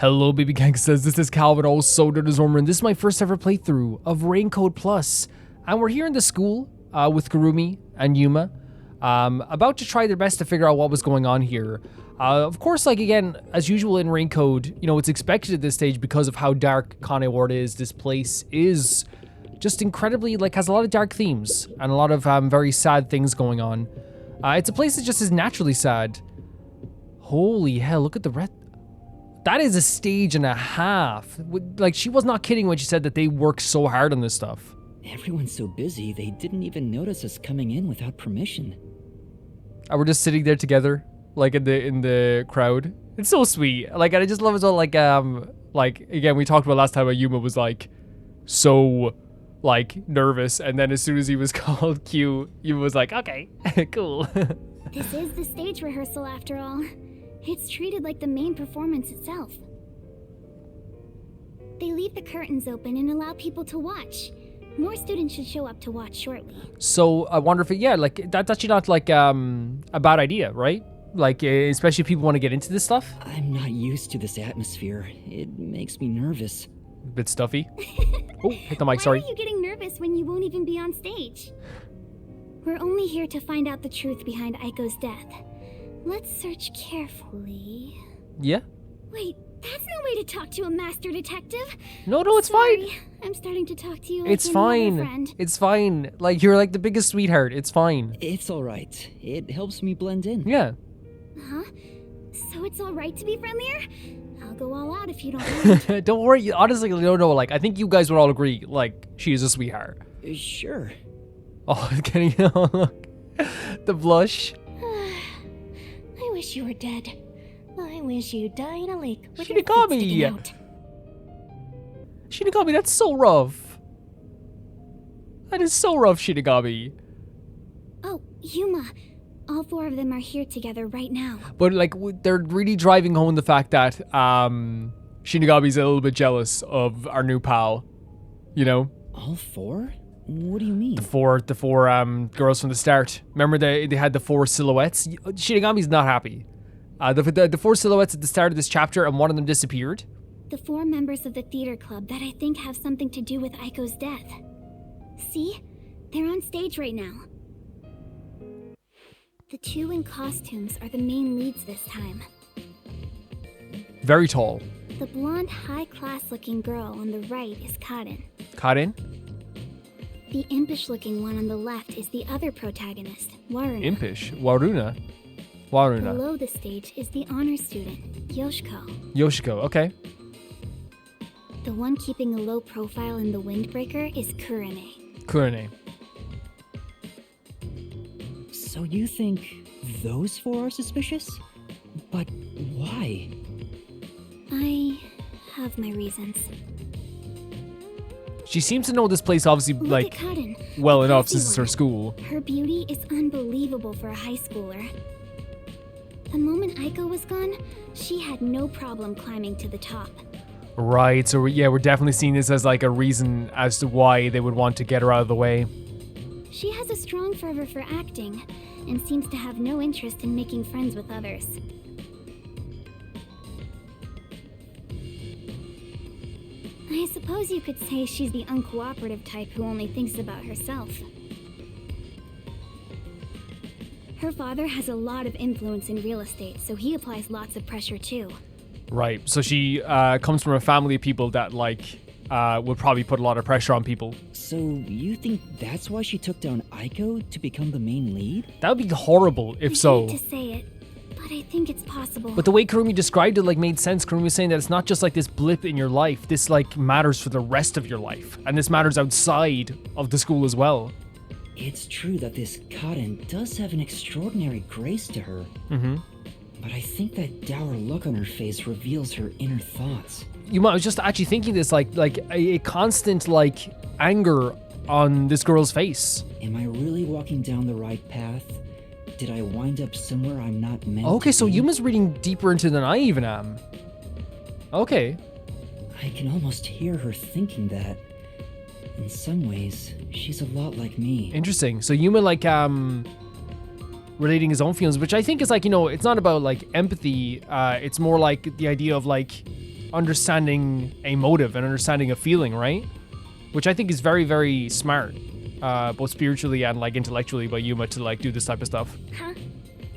Hello, baby gangsters. This is Calvin, also known as Ormer, and this is my first ever playthrough of Raincoat Plus. And we're here in the school with Kurumi and Yuma, about to try their best to figure out what was going on here. Of course, like again, as usual in Raincoat, you know, it's expected at this stage because of how dark Kane Ward is. This place is just incredibly, like, has a lot of dark themes and a lot of very sad things going on. It's a place that just is naturally sad. Holy hell, look at the red. That is a stage and a half. Like, she was not kidding when she said that they work so hard on this stuff. Everyone's so busy, they didn't even notice us coming in without permission. And we're just sitting there together, like in the crowd. It's so sweet. Like, and I just love it all. Like again, we talked about last time how Yuma was like so like nervous, and then as soon as he was called Q, Yuma was like, okay, cool. This is the stage rehearsal after all. It's treated like the main performance itself. They leave the curtains open and allow people to watch. More students should show up to watch shortly. So I wonder if like that's actually not like a bad idea, right? Like especially if people want to get into this stuff. I'm not used to this atmosphere. It makes me nervous. A bit stuffy. Oh, hit the mic, sorry. Why are you getting nervous when you won't even be on stage? We're only here to find out the truth behind Aiko's death. Let's search carefully. Yeah? Wait, that's no way to talk to a master detective. No, it's Sorry, fine. I'm starting to talk to you like It's you're my other fine. friend. It's fine. Like, you're like the biggest sweetheart. It's fine. It's alright. It helps me blend in. Yeah. Huh? So it's alright to be friendlier? I'll go all out if you don't mind. Don't worry. Honestly, no. Like, I think you guys would all agree, like, she is a sweetheart. Sure. Oh, getting look. The blush. I wish you were dead. I wish you died in a lake with your feet Shinigami. sticking out. Shinigami, that's so rough. That is so rough, Shinigami. Oh, Yuma. All four of them are here together right now. But, like, they're really driving home the fact that Shinigami's a little bit jealous of our new pal. You know? All four? What do you mean? The four girls from the start. Remember they had the four silhouettes? Shinigami's not happy. The four silhouettes at the start of this chapter, and one of them disappeared. The four members of the theater club that I think have something to do with Aiko's death. See? They're on stage right now. The two in costumes are the main leads this time. Very tall. The blonde, high-class looking girl on the right is Karin. Karin? The impish-looking one on the left is the other protagonist, Waruna. Impish? Waruna? Waruna. Below the stage is the honor student, Yoshiko. Yoshiko, okay. The one keeping a low profile in the windbreaker is Kurumi. Kurone. So you think those four are suspicious? But why? I have my reasons. She seems to know this place obviously, Look like, at Karin, well the enough classy since it's her one. school. Her beauty is unbelievable for a high schooler. The moment Aiko was gone, she had no problem climbing to the top. Right, so yeah, we're definitely seeing this as like a reason as to why they would want to get her out of the way. She has a strong fervor for acting, and seems to have no interest in making friends with others. I suppose you could say she's the uncooperative type who only thinks about herself. Her father has a lot of influence in real estate, so he applies lots of pressure too. Right, so she comes from a family of people that like would probably put a lot of pressure on people. So you think that's why she took down Aiko to become the main lead? That would be horrible if I so. hate to say it, but I think it's possible. But the way Kurumi described it like made sense. Kurumi was saying that it's not just like this blip in your life. This like matters for the rest of your life. And this matters outside of the school as well. It's true that this Karin does have an extraordinary grace to her. Mm-hmm. But I think that dour look on her face reveals her inner thoughts. I was just actually thinking this, like a constant like anger on this girl's face. Am I really walking down the right path? Did I wind up somewhere I'm not meant to Okay, so be? Yuma's reading deeper into than I even am. Okay. I can almost hear her thinking that. In some ways, she's a lot like me. Interesting. So Yuma like relating his own feelings, which I think is like, you know, it's not about like empathy. It's more like the idea of like understanding a motive and understanding a feeling, right? Which I think is very, very smart, both spiritually and like intellectually by Yuma to like do this type of stuff. Huh?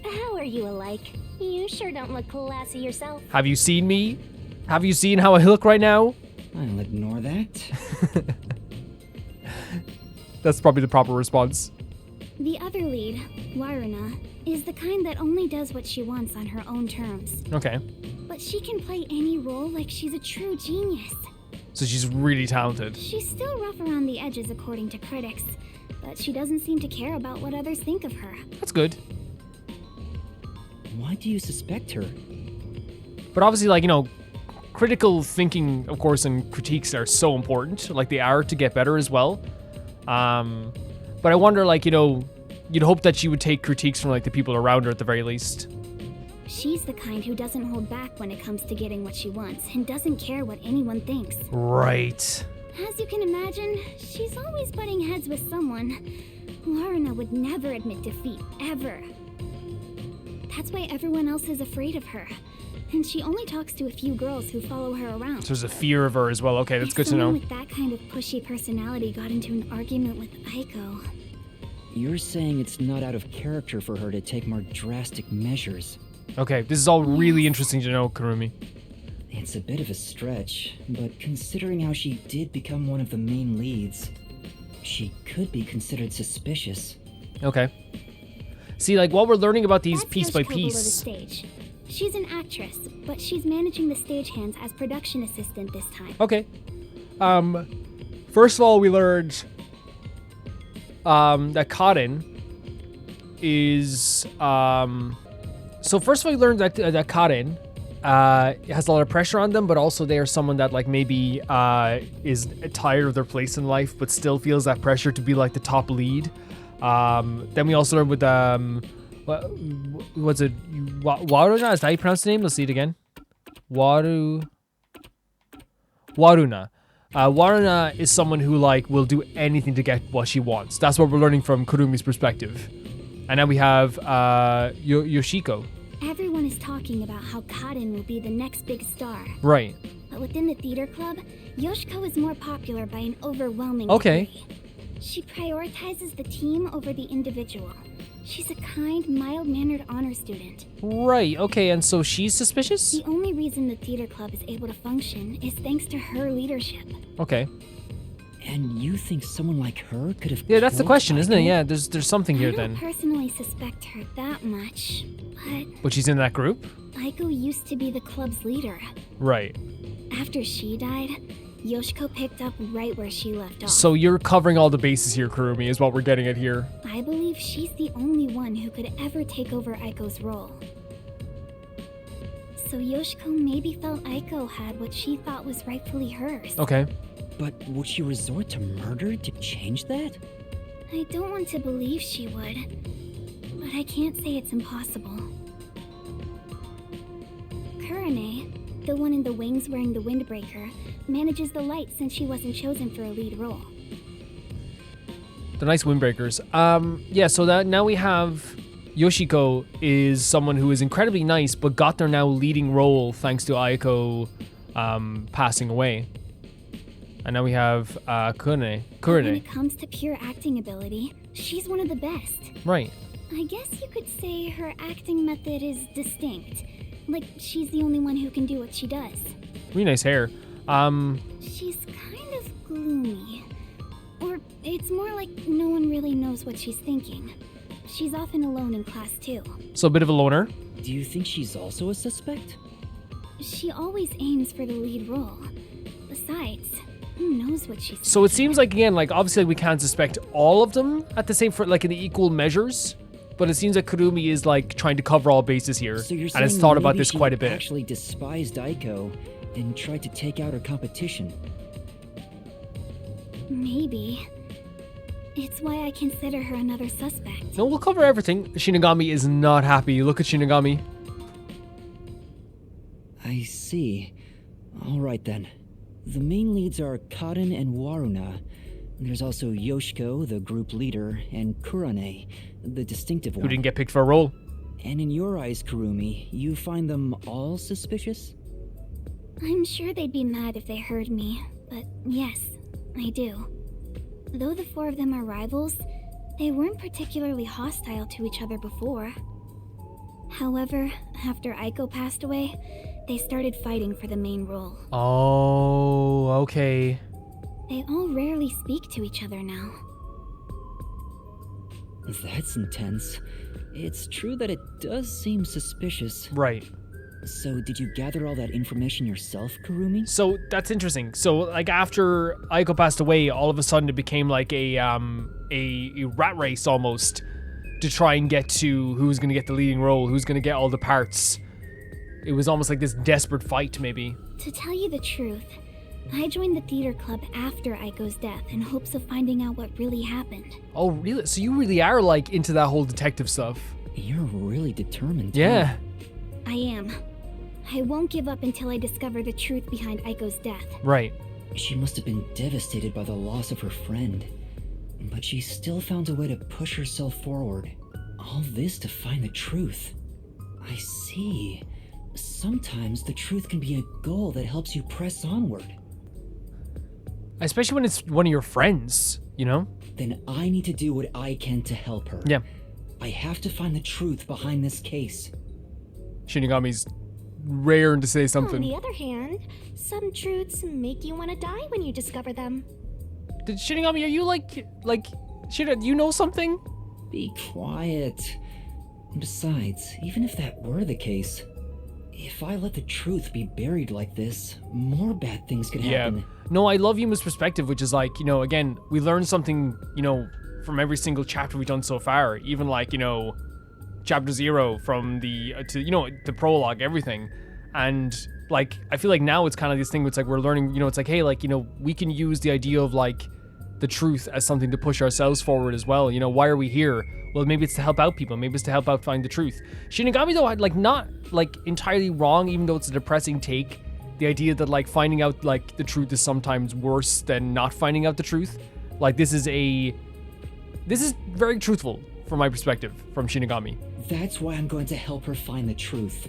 How are you alike? You sure don't look classy yourself. Have you seen me? Have you seen how I look right now? I'll ignore that. That's probably the proper response. The other lead, Waruna, is the kind that only does what she wants on her own terms. Okay. But she can play any role like she's a true genius. So she's really talented. She's still rough around the edges according to critics, but she doesn't seem to care about what others think of her. That's good. Why do you suspect her? But obviously, like, you know, critical thinking, of course, and critiques are so important. Like, they are to get better as well. But I wonder, like, you know, you'd hope that she would take critiques from, like, the people around her at the very least. She's the kind who doesn't hold back when it comes to getting what she wants and doesn't care what anyone thinks. Right. As you can imagine, she's always butting heads with someone. Lorna would never admit defeat, ever. That's why everyone else is afraid of her. And she only talks to a few girls who follow her around. So there's a fear of her as well. Okay, that's good to know. Someone with that kind of pushy personality got into an argument with Aiko. You're saying it's not out of character for her to take more drastic measures. Okay, this is all really interesting to know, Kurumi. It's a bit of a stretch, but considering how she did become one of the main leads, she could be considered suspicious. Okay. See, like, while we're learning about these That's piece by Yoshiko below the piece... stage. She's an actress, but she's managing the stagehands as production assistant this time. Okay. First of all, we learned that Karin is... So first of all, we learned that Karin has a lot of pressure on them, but also they are someone that, like, maybe is tired of their place in life, but still feels that pressure to be, like, the top lead. Then we also learned with what's it? Waruna? Is that how you pronounce the name? Let's see it again. Waruna. Waruna is someone who, like, will do anything to get what she wants. That's what we're learning from Kurumi's perspective. And now we have Yoshiko. Everyone is talking about how Karin will be the next big star. Right. But within the theater club, Yoshiko is more popular by an overwhelming Okay. degree. She prioritizes the team over the individual. She's a kind, mild-mannered honor student. Right, okay, and so she's suspicious? The only reason the theater club is able to function is thanks to her leadership. Okay. And you think someone like her could have Yeah, that's the killed question, isn't it? Aiko? Yeah, there's something here I don't then. personally suspect her that much, But she's in that group? Aiko used to be the club's leader. Right. After she died, Yoshiko picked up right where she left off. So you're covering all the bases here, Kurumi, is what we're getting at here. I believe she's the only one who could ever take over Aiko's role. So Yoshiko maybe felt Aiko had what she thought was rightfully hers. Okay. But would she resort to murder to change that? I don't want to believe she would, but I can't say it's impossible. Kurane, the one in the wings wearing the windbreaker, manages the light since she wasn't chosen for a lead role. The nice windbreakers. Yeah, so that now we have Yoshiko is someone who is incredibly nice, but got their now leading role thanks to Aiko passing away. And now we have Kurane. When it comes to pure acting ability, she's one of the best. Right. I guess you could say her acting method is distinct. Like, she's the only one who can do what she does. Really nice hair. She's kind of gloomy. Or it's more like no one really knows what she's thinking. She's often alone in class too. So a bit of a loner. Do you think she's also a suspect? She always aims for the lead role. Besides, who knows what she's So it seems like, again, like, obviously we can't suspect all of them at the same, like, in the equal measures. But it seems that Kurumi is, like, trying to cover all bases here. So you're and saying has thought about maybe this she quite a bit. actually despised Aiko and tried to take out her competition. Maybe. It's why I consider her another suspect. No, we'll cover everything. Shinigami is not happy. Look at Shinigami. I see. Alright then. The main leads are Karin and Waruna. There's also Yoshiko, the group leader, and Kurane, the distinctive Who one. didn't get picked for a role. And in your eyes, Kurumi, you find them all suspicious? I'm sure they'd be mad if they heard me, but yes, I do. Though the four of them are rivals, they weren't particularly hostile to each other before. However, after Aiko passed away, they started fighting for the main role. Oh, okay. They all rarely speak to each other now. That's intense. It's true that it does seem suspicious. Right. So, did you gather all that information yourself, Kurumi? So that's interesting. So like after Aiko passed away, all of a sudden it became like a rat race almost to try and get to who's gonna get the leading role, who's gonna get all the parts. It was almost like this desperate fight, maybe. To tell you the truth, I joined the theater club after Aiko's death in hopes of finding out what really happened. Oh, really? So you really are like into that whole detective stuff? You're really determined. Yeah. I am. I won't give up until I discover the truth behind Aiko's death. Right. She must have been devastated by the loss of her friend. But she still found a way to push herself forward. All this to find the truth. I see. Sometimes the truth can be a goal that helps you press onward. Especially when it's one of your friends, you know? Then I need to do what I can to help her. Yeah. I have to find the truth behind this case. Shinigami's raring to say On something. the other hand, some truths make you want to die when you discover them. Did Shinigami, are you like, do you know something? Be quiet. Besides, even if that were the case, if I let the truth be buried like this, more bad things could happen. No, I love Yuma's perspective, which is like, you know, again, we learn something, you know, from every single chapter we've done so far. Even like, you know, chapter 0 from the, the prologue, everything. And like, I feel like now it's kind of this thing where it's like we're learning, you know, it's like, hey, like, you know, we can use the idea of like the truth as something to push ourselves forward as well. You know, why are we here? Well, maybe it's to help out people. Maybe it's to help out find the truth. Shinigami, though, like not like entirely wrong, even though it's a depressing take. The idea that like finding out like the truth is sometimes worse than not finding out the truth. Like this is very truthful from my perspective from Shinigami. That's why I'm going to help her find the truth.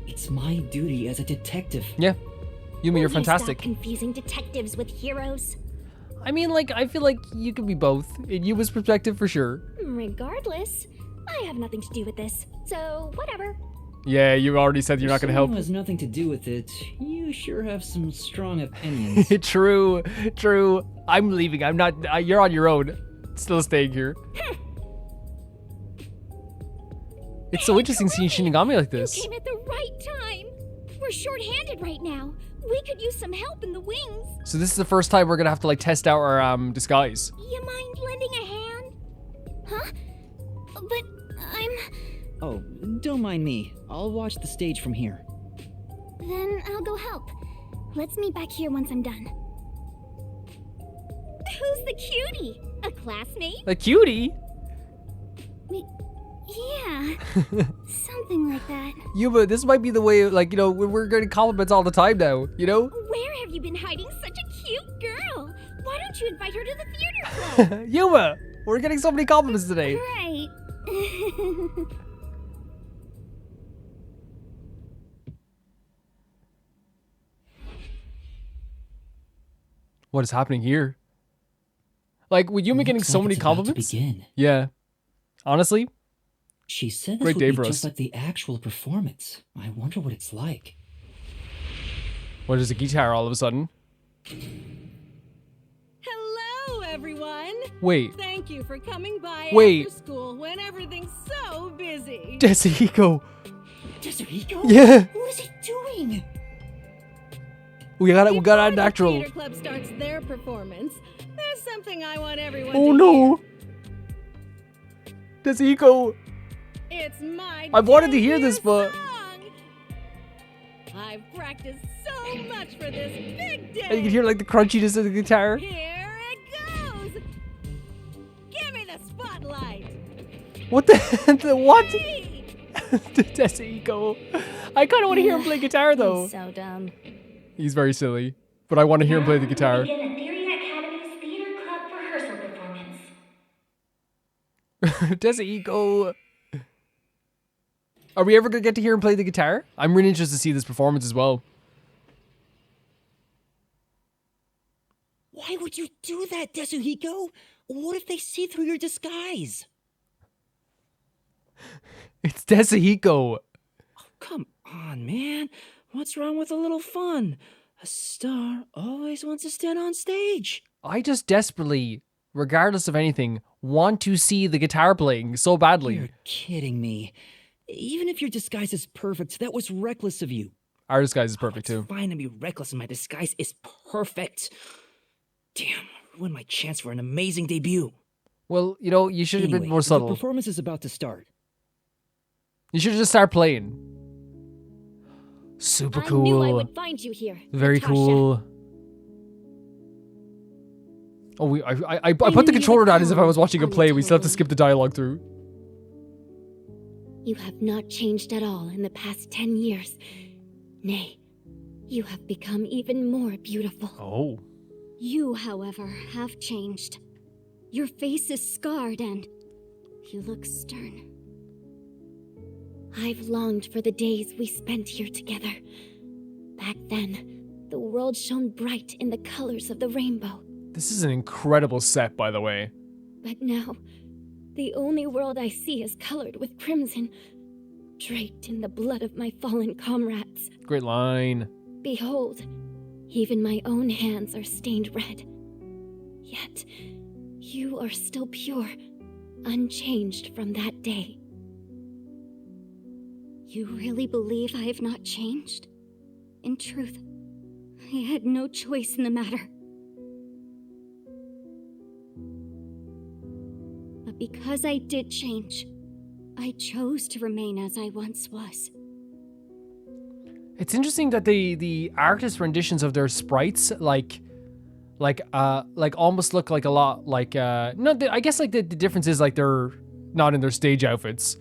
It's my duty as a detective. Yeah. Yumi, you're Will fantastic. You stop confusing detectives with heroes? I mean, like, I feel like you could be both. In Yuma's perspective, for sure. Regardless, I have nothing to do with this, so whatever. Yeah, you already said you're not going to help. Someone has nothing to do with it. You sure have some strong opinions. True. I'm leaving. I'm not. You're on your own. Still staying here. It's so interesting seeing Shinigami like this. You came at the right time. We're short-handed right now. We could use some help in the wings. So this is the first time we're gonna have to like test out our disguise. You mind lending a hand? Huh? But I'm... Oh, don't mind me. I'll watch the stage from here. Then I'll go help. Let's meet back here once I'm done. Who's the cutie? A classmate? A cutie? Yeah, something like that. Yuma, this might be the way, like, you know, we're getting compliments all the time now, you know? Where have you been hiding such a cute girl? Why don't you invite her to the theater club? Yuma, we're getting so many compliments today. Right. What is happening here? Like, with Yuma getting Looks so like many it's about to compliments? begin. Yeah. Honestly, She said this Great would day be for just us. like the actual performance. I wonder what it's like. what is a guitar all of a sudden? Hello, everyone. Wait, Thank you for coming by Wait. after school when everything's so busy. Desihiko. Desiriko? Yeah, What is he doing? we got it Before our the natural. theater club starts their performance, there's something I want everyone Oh to no. hear. Desihiko. It's my I've wanted to hear debut this, but- song. I've practiced so much for this big day. And you can hear like the crunchiness of the guitar. Here it goes. Give me the spotlight. What the what? Hey. Desihiko. I kind of want to hear him play guitar though. So dumb. He's very silly, but I want to hear him play the guitar. Begin the Theory Academy's Theater Club rehearsal performance. Desihiko. Are we ever gonna get to hear him play the guitar? I'm really interested to see this performance as well. Why would you do that, Desuhiko? What if they see through your disguise? It's Desuhiko. Oh, come on, man. What's wrong with a little fun? A star always wants to stand on stage. I just desperately, regardless of anything, want to see the guitar playing so badly. You're kidding me. Even if your disguise is perfect, that was reckless of you. Our disguise is perfect It's too. fine to be reckless and my disguise is perfect. Damn, ruined my chance for an amazing debut. Well, you know, you should have been Anyway, more subtle. The performance is about to start. You should just start playing. Super cool. I knew I would find you here. Very Natasha. cool. Oh, I knew put the you controller would down as if I was come watching a on the play. We still have to telephone. skip the dialogue through. You have not changed at all in the past 10 years. Nay, you have become even more beautiful. Oh. You, however, have changed. Your face is scarred and you look stern. I've longed for the days we spent here together. Back then, the world shone bright in the colors of the rainbow. This is an incredible set, by the way. But now, the only world I see is colored with crimson, draped in the blood of my fallen comrades. Great line. Behold, even my own hands are stained red. Yet, you are still pure, unchanged from that day. You really believe I have not changed? In truth, I had no choice in the matter. But because I did change, I chose to remain as I once was. It's interesting that the artist renditions of their sprites like almost look like a lot like no, I guess like the difference is like they're not in their stage outfits.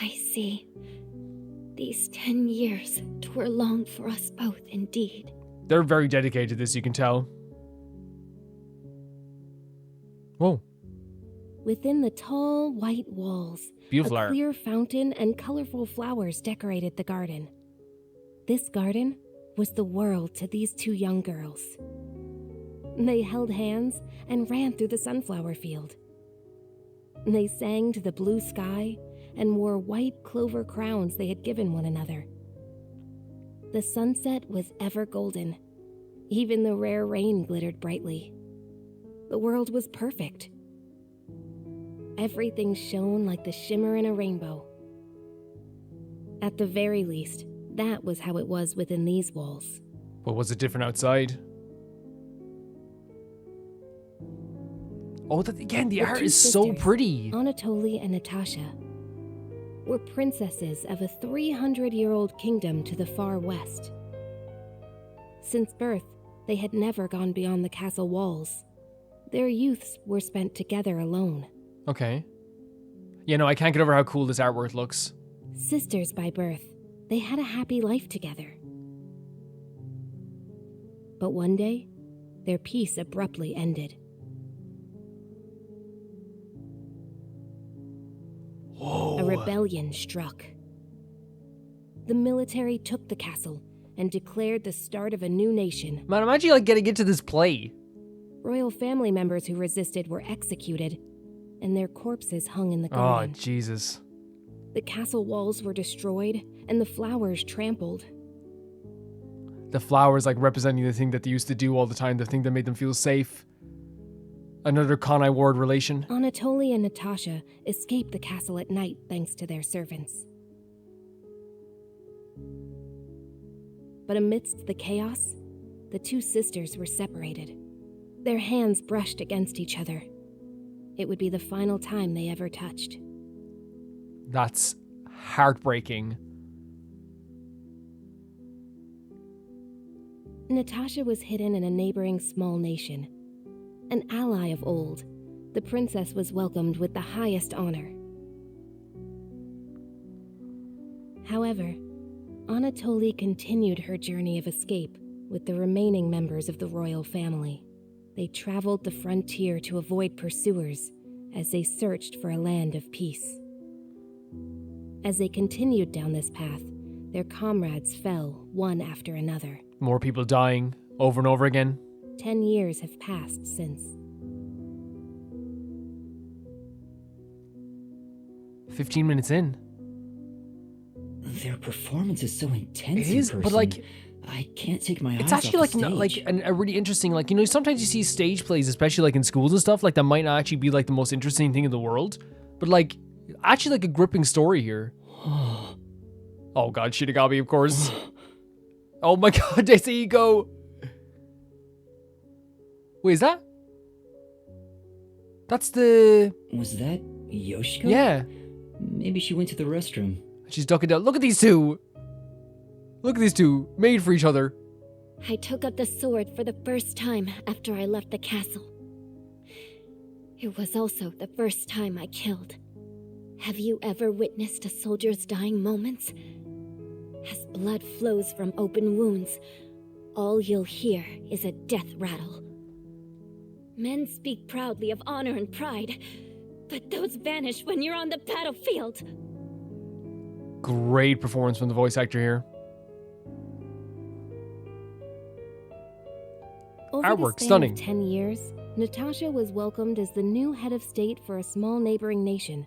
I see. These 10 years were long for us both indeed. They're very dedicated to this, you can tell. Whoa, Within the tall, white walls, beautiful a art. clear fountain and colorful flowers decorated the garden. This garden was the world to these two young girls. They held hands and ran through the sunflower field. They sang to the blue sky and wore white clover crowns they had given one another. The sunset was ever golden. Even the rare rain glittered brightly. The world was perfect. Everything shone like the shimmer in a rainbow. At the very least, that was how it was within these walls. But was it different outside? Oh, that again, the art two is so sisters, pretty. Anatoly and Natasha were princesses of a 300-year-old kingdom to the far west. Since birth, they had never gone beyond the castle walls. Their youths were spent together alone. Okay. Yeah, no, I can't get over how cool this artwork looks. Sisters by birth, they had a happy life together. But one day, their peace abruptly ended. Whoa. A rebellion struck. The military took the castle and declared the start of a new nation. Man, I'm actually like getting into this play. Royal family members who resisted were executed, and their corpses hung in the Oh, garden. Jesus. The castle walls were destroyed, and the flowers trampled. The flowers like representing the thing that they used to do all the time, the thing that made them feel safe. Another Conai Ward relation. Anatoly and Natasha escaped the castle at night thanks to their servants. But amidst the chaos, the two sisters were separated. Their hands brushed against each other. It would be the final time they ever touched. That's heartbreaking. Natasha was hidden in a neighboring small nation. An ally of old, the princess was welcomed with the highest honor. However, Anatoly continued her journey of escape with the remaining members of the royal family. They traveled the frontier to avoid pursuers as they searched for a land of peace. As they continued down this path, their comrades fell one after another. More people dying over and over again. 10 years have passed since. 15 minutes in. Their performance is so intense. It is, in but person. like, I can't take my eyes it's off actually the like stage. a really interesting, like, you know, sometimes you see stage plays, especially like in schools and stuff, like that might not actually be like the most interesting thing in the world, but like actually like a gripping story here. Oh god, Shinigami, of course. Oh my god, there's the ego. Wait, is that? That's the... Was that Yoshiko? Yeah. Maybe she went to the restroom. She's ducking down. Look at these two. Look at these two, made for each other. I took up the sword for the first time after I left the castle. It was also the first time I killed. Have you ever witnessed a soldier's dying moments? As blood flows from open wounds, all you'll hear is a death rattle. Men speak proudly of honor and pride, but those vanish when you're on the battlefield. Great performance from the voice actor here. Over Artwork, the span stunning. of 10 years, Natasha was welcomed as the new head of state for a small neighboring nation.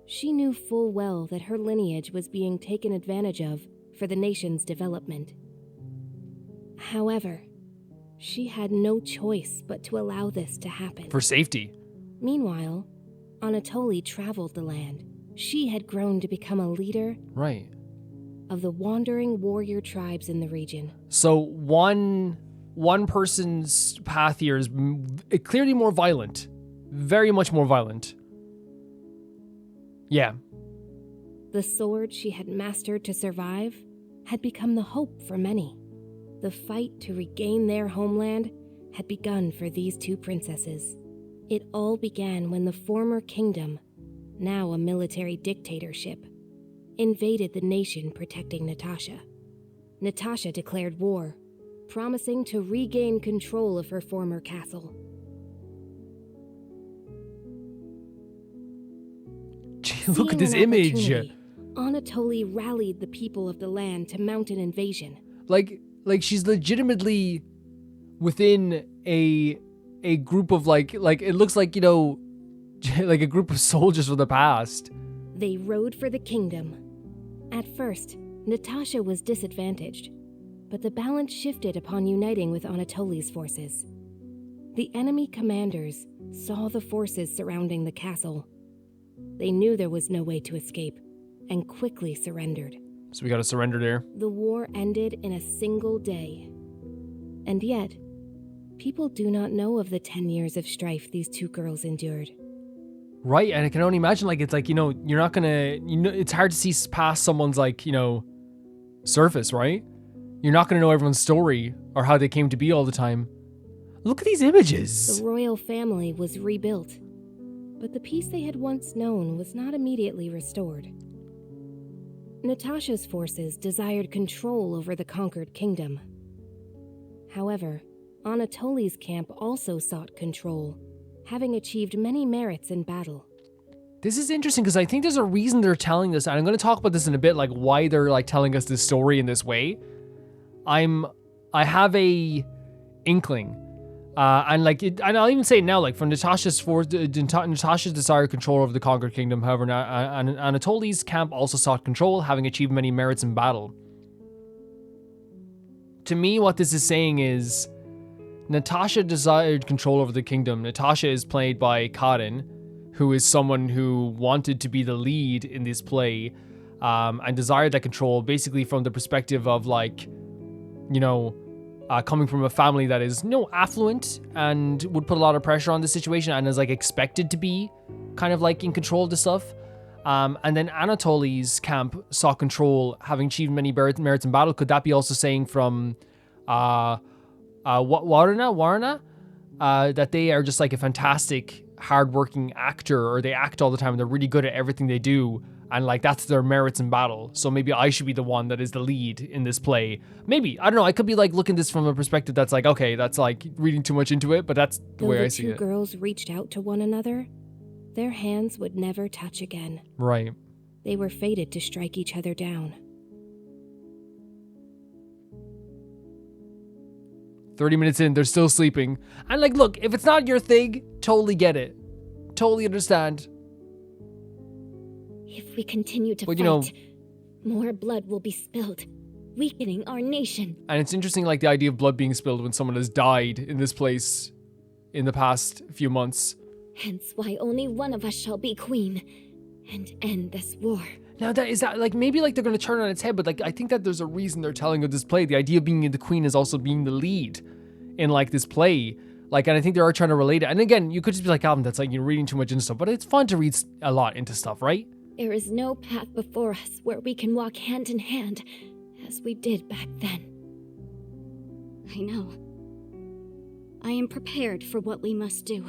She knew full well that her lineage was being taken advantage of for the nation's development. However, she had no choice but to allow this to happen. For safety. Meanwhile, Anatoly traveled the land. She had grown to become a leader Right. of the wandering warrior tribes in the region. So one person's path here is clearly more violent. Very much more violent. Yeah. The sword she had mastered to survive had become the hope for many. The fight to regain their homeland had begun for these two princesses. It all began when the former kingdom, now a military dictatorship, invaded the nation protecting Natasha. Natasha declared war, promising to regain control of her former castle. Gee, look at Seeing this an image. opportunity, Anatoly rallied the people of the land to mount an invasion. Like she's legitimately within a group of like it looks like, you know, like a group of soldiers from the past. They rode for the kingdom. At first, Natasha was disadvantaged, but the balance shifted upon uniting with Anatoly's forces. The enemy commanders saw the forces surrounding the castle. They knew there was no way to escape, and quickly surrendered. So we gotta surrender there. The war ended in a single day. And yet, people do not know of the 10 years of strife these two girls endured. Right, and I can only imagine, like, it's like, you know, you're not gonna, you know, it's hard to see past someone's, like, you know, surface, right? You're not gonna know everyone's story or how they came to be all the time. Look at these images. The royal family was rebuilt, but the peace they had once known was not immediately restored. Natasha's forces desired control over the conquered kingdom. However, Anatoly's camp also sought control, having achieved many merits in battle. This is interesting because I think there's a reason they're telling this, and I'm going to talk about this in a bit, like why they're like telling us this story in this way. I have a inkling, and like, and I'll even say it now, like from Natasha's desired control over the conquered kingdom. However, Anatoly's camp also sought control, having achieved many merits in battle. To me, what this is saying is, Natasha desired control over the kingdom. Natasha is played by Karin, who is someone who wanted to be the lead in this play, and desired that control basically from the perspective of, like, you know, coming from a family that is, you know, affluent and would put a lot of pressure on the situation and is like expected to be kind of like in control of the stuff. And then Anatoly's camp sought control, having achieved many merits in battle. Could that be also saying from Warna, that they are just like a fantastic, hardworking actor, or they act all the time and they're really good at everything they do, and like that's their merits in battle. So maybe I should be the one that is the lead in this play. Maybe, I don't know, I could be like looking at this from a perspective that's like, okay, that's like reading too much into it, but that's the Though way the I see two it. girls reached out to one another, their hands would never touch again. Right. They were fated to strike each other down. 30 minutes in, they're still sleeping. And like, look, if it's not your thing, totally get it. Totally understand. If we continue to But, fight, you know, more blood will be spilled, weakening our nation. and it's interesting, like, the idea of blood being spilled when someone has died in this place in the past few months. Hence why only one of us shall be queen and end this war. Now, is that, like, maybe, like, they're going to turn on its head, but, like, I think that there's a reason they're telling of this play. The idea of being the queen is also being the lead in, like, this play. Like, and I think they are trying to relate it. And again, you could just be like, Alvin, that's like, you're reading too much into stuff, but it's fun to read a lot into stuff, right? There is no path before us where we can walk hand in hand, as we did back then. I know. I am prepared for what we must do.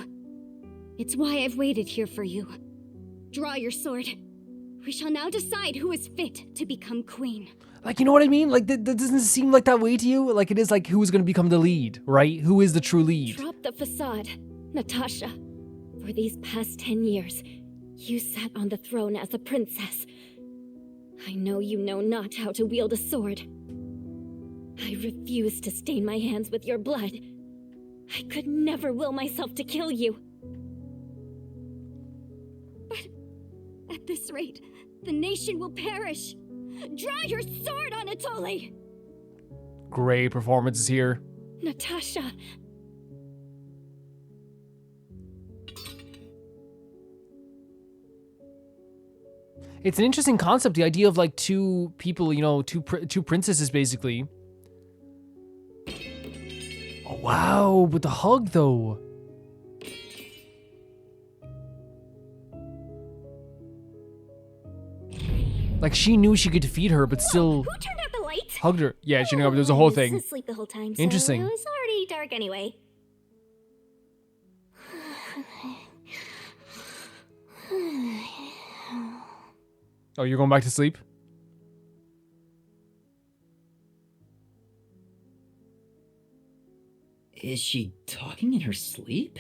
It's why I've waited here for you. Draw your sword. We shall now decide who is fit to become queen. Like, you know what I mean? Like, that doesn't seem like that way to you? Like, it is like, who's going to become the lead, right? Who is the true lead? Drop the facade, Natasha. For these past 10 years, you sat on the throne as a princess. I know you know not how to wield a sword. I refuse to stain my hands with your blood. I could never will myself to kill you. But at this rate, the nation will perish. Draw your sword, Anatoly! Great performances here. Natasha. It's an interesting concept, the idea of like two people, you know, two princesses basically. Oh, wow, with the hug though. Like, she knew she could defeat her, but still Who turned out the lights? hugged her. Yeah, she knew, but there's a whole thing. Asleep the whole time, so Interesting. it was already dark anyway. Oh, you're going back to sleep? Is she talking in her sleep?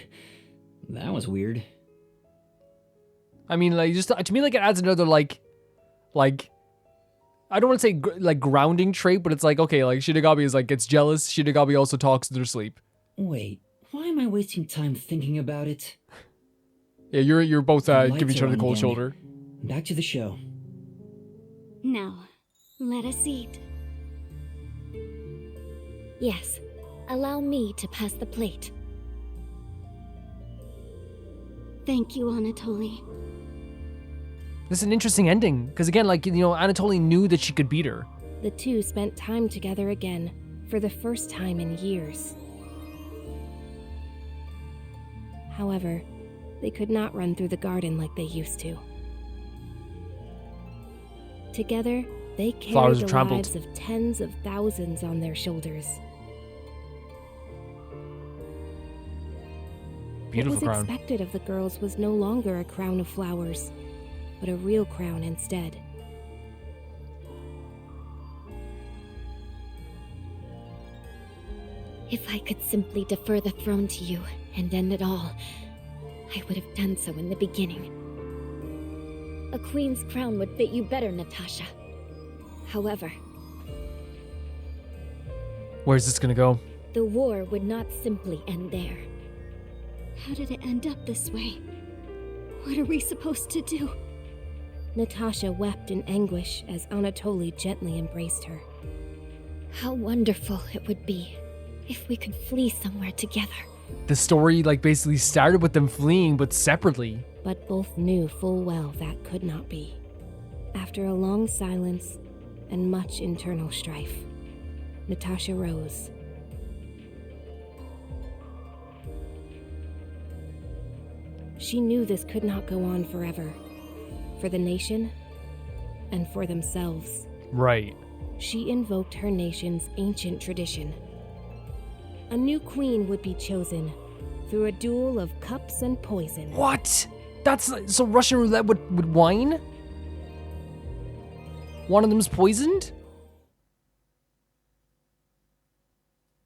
That was weird. I mean, like, just to me, like, it adds another like, I don't want to say like grounding trait, but it's like, okay, like Shinigami is like gets jealous. Shinigami also talks in their sleep. Wait, why am I wasting time thinking about it? Yeah, you're both The lights giving each are other the on cold again. shoulder. Back to the show. Now, let us eat. Yes, allow me to pass the plate. Thank you, Anatoly. This is an interesting ending because again, like, you know, Anatoly knew that she could beat her. The two spent time together again, for the first time in years. However, they could not run through the garden like they used to. Together, they carried Flowers are the trampled. lives of tens of thousands on their shoulders. Beautiful What was crown. expected of the girls was no longer a crown of flowers, but a real crown instead. If I could simply defer the throne to you and end it all, I would have done so in the beginning. A queen's crown would fit you better, Natasha. However, Where's this gonna go? the war would not simply end there. How did it end up this way? What are we supposed to do? Natasha wept in anguish as Anatoly gently embraced her. How wonderful it would be if we could flee somewhere together. The story like basically started with them fleeing, but separately. But both knew full well that could not be. After a long silence and much internal strife, Natasha rose. She knew this could not go on forever. For the nation, and for themselves. Right. She invoked her nation's ancient tradition. A new queen would be chosen through a duel of cups and poison. What? That's so Russian roulette with wine? One of them's poisoned?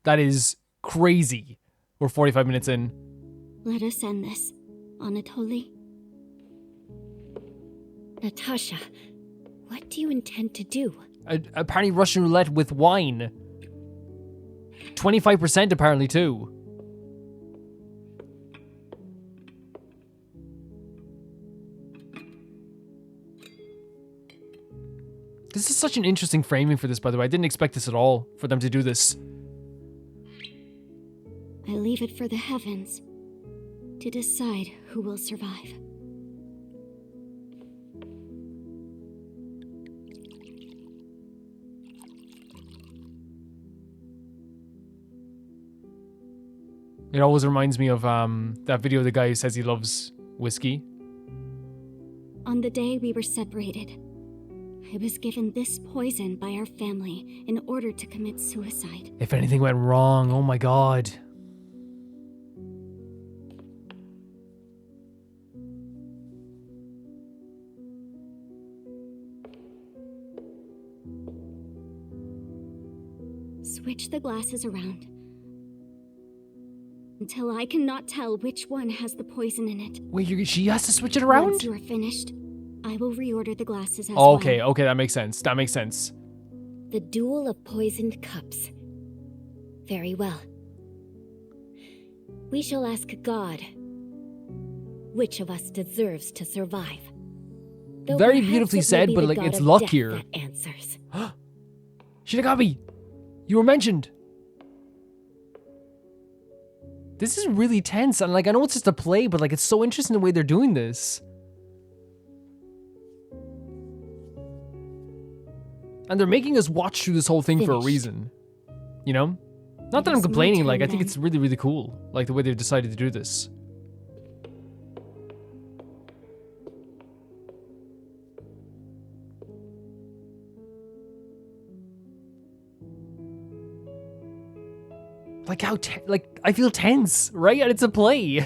That is crazy. We're 45 minutes in. Let us end this, Anatoly. Natasha, what do you intend to do? Apparently Russian roulette with wine. 25% apparently too. This is such an interesting framing for this, by the way. I didn't expect this at all, for them to do this. I leave it for the heavens to decide who will survive. It always reminds me of that video of the guy who says he loves whiskey. On the day we were separated, I was given this poison by our family in order to commit suicide. If anything went wrong, oh my god. Switch the glasses around until I cannot tell which one has the poison in it. Wait, she has to switch it around? Once you are finished, I will reorder the glasses as Oh, well. okay, okay, that makes sense. That makes sense. The duel of poisoned cups. Very well. We shall ask God which of us deserves to survive. Though Very perhaps beautifully it may said, be but the like god it's of luck death here. that answers. Shinigami, you were mentioned. This is really tense, and like I know it's just a play, but like it's so interesting the way they're doing this. And they're making us watch through this whole thing for a Finished. reason. You know? Not that It I'm is my complaining, like I turn think then. it's really, really cool. Like the way they've decided to do this. Like how, like I feel tense, right? And it's a play. I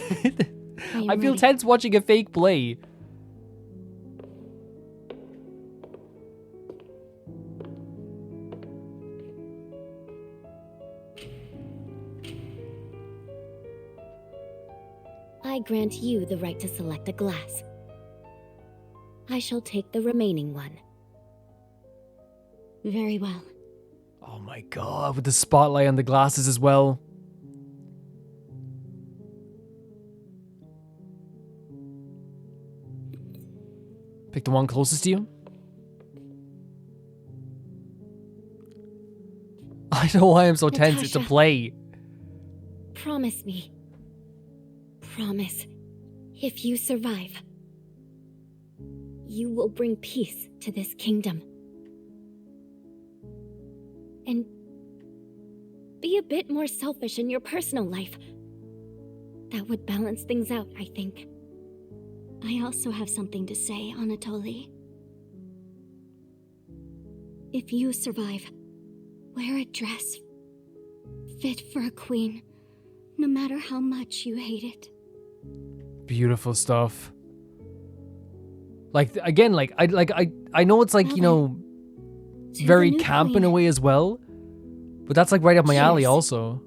feel ready. tense watching a fake play. I grant you the right to select a glass. I shall take the remaining one. Very well. Oh my god, with the spotlight on the glasses as well. Pick the one closest to you. I know why I'm so tense. It's a Natasha. play. Promise me. Promise. If you survive, you will bring peace to this kingdom. And be a bit more selfish in your personal life. That would balance things out, I think. I also have something to say, Anatoly. If you survive, wear a dress fit for a queen, no matter how much you hate it. Beautiful stuff. Like again, like I know it's like, you know, To the very new camp in a queen. way as well. But that's like right up my alley Cheers. also.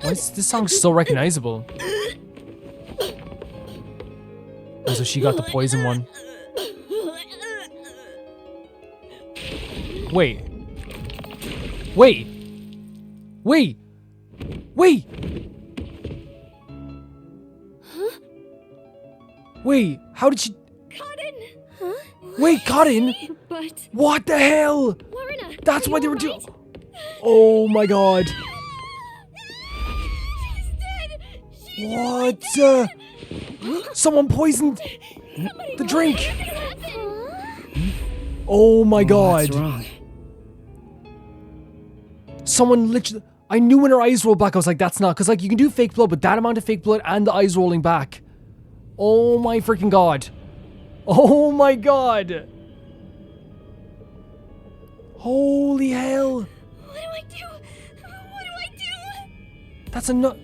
Why is this song so recognizable? Oh, so she got the poison one. Wait. Wait. Wait. Wait. Wait, how did she... Huh? Wait, Cotton? But What the hell? Warren, That's what they were doing. Oh my god. What? Someone poisoned the drink. Oh my god. What's wrong? Someone literally... I knew when her eyes rolled back, I was like, that's not... Because, like, you can do fake blood, but that amount of fake blood and the eyes rolling back. Oh my freaking god. Oh my god. Holy hell. what do I do? What do I do? That's a nut.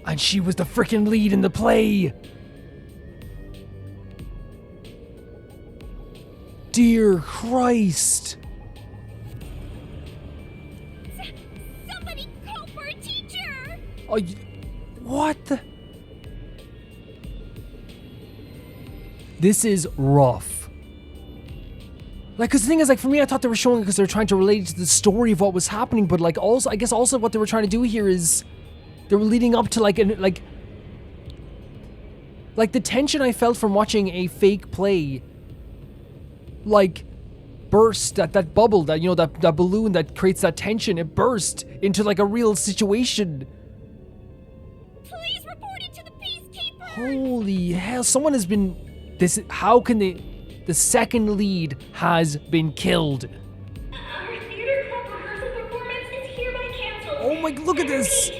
And she was the freaking lead in the play. Dear Christ. Somebody call for a teacher! Oh, What the? This is rough. Like, cause the thing is, like, for me, I thought they were showing it because they were trying to relate it to the story of what was happening, but like, also, I guess also what they were trying to do here is they were leading up to like the tension I felt from watching a fake play, like, burst, that bubble, that, you know, that balloon that creates that tension, it burst into like a real situation. Please report it to the Peacekeeper! Holy hell, someone has been, how can the second lead has been killed. Our theater club rehearsal performance is hereby canceled. Oh my, look at this.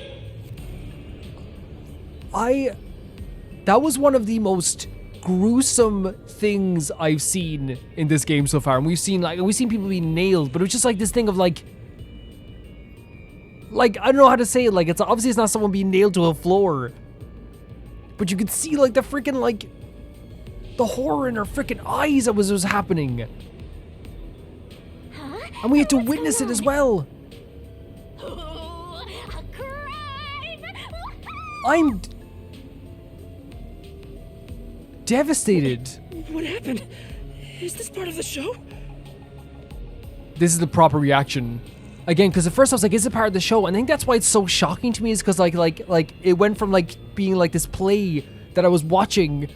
That was one of the most gruesome things I've seen in this game so far. And we've seen people being nailed, but it was just like this thing of like, I don't know how to say it, like, it's obviously it's not someone being nailed to a floor, but you could see like the freaking, like, the horror in her freaking eyes that was happening. Huh? And we had to What's witness going it as on? well. Oh, a crime! I'm devastated. What happened? Is this part of the show? This is the proper reaction. Again, because at first I was like, is it part of the show? And I think that's why it's so shocking to me, is because like it went from like being like this play that I was watching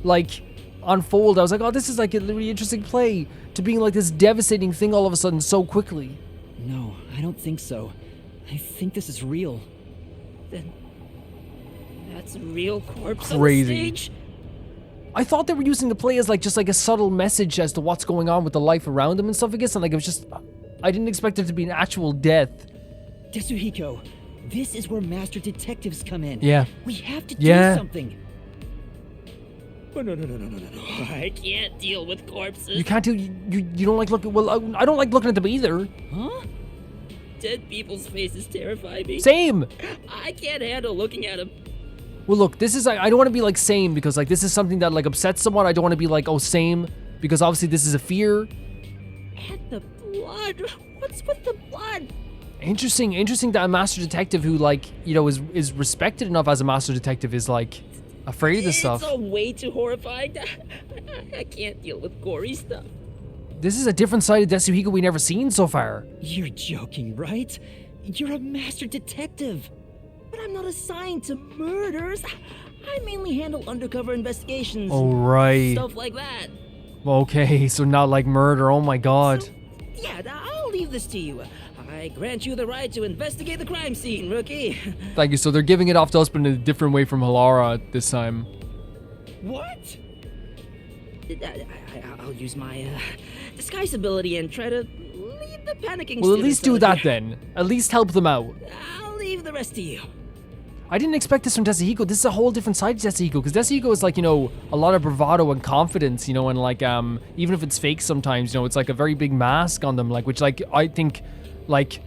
like unfold. I was like, oh, this is like a really interesting play, to being like this devastating thing all of a sudden so quickly. No, I don't think so. I think this is real. Then that's a real corpse Crazy. on the stage? I thought they were using the play as like just like a subtle message as to what's going on with the life around them and stuff, I guess, and like it was just, I didn't expect it to be an actual death. Tetsuhiko, this is where master detectives come in. Yeah. We have to Yeah. do something. Oh, no. I can't deal with corpses. You can't do, you don't like looking, well, I don't like looking at them either. Huh? Dead people's faces terrify me. Same. I can't handle looking at them. Well, look, this is, I don't want to be like same, because like this is something that like upsets someone. I don't want to be like, oh, same, because obviously this is a fear. And the blood. What's with the blood? Interesting that a master detective who, like, you know, is respected enough as a master detective is like afraid of this stuff. It's way too horrifying. I can't deal with gory stuff. This is a different side of Tetsuhiko we never seen so far. You're joking, right? You're a master detective. But I'm not assigned to murders. I mainly handle undercover investigations. Oh, right. Stuff like that. Okay, so not like murder. Oh my god. So, yeah, I'll leave this to you. I grant you the right to investigate the crime scene, rookie. Thank you. So they're giving it off to us, but in a different way from Halara this time. What? I'll use my disguise ability and try to lead the panicking Well, at least do students out that of here. then. At least help them out. I'll leave the rest to you. I didn't expect this from Tetsuhiko. This is a whole different side to Tetsuhiko, because Tetsuhiko is like, you know, a lot of bravado and confidence, you know, and like, even if it's fake sometimes, you know, it's like a very big mask on them, like, which like, I think, like,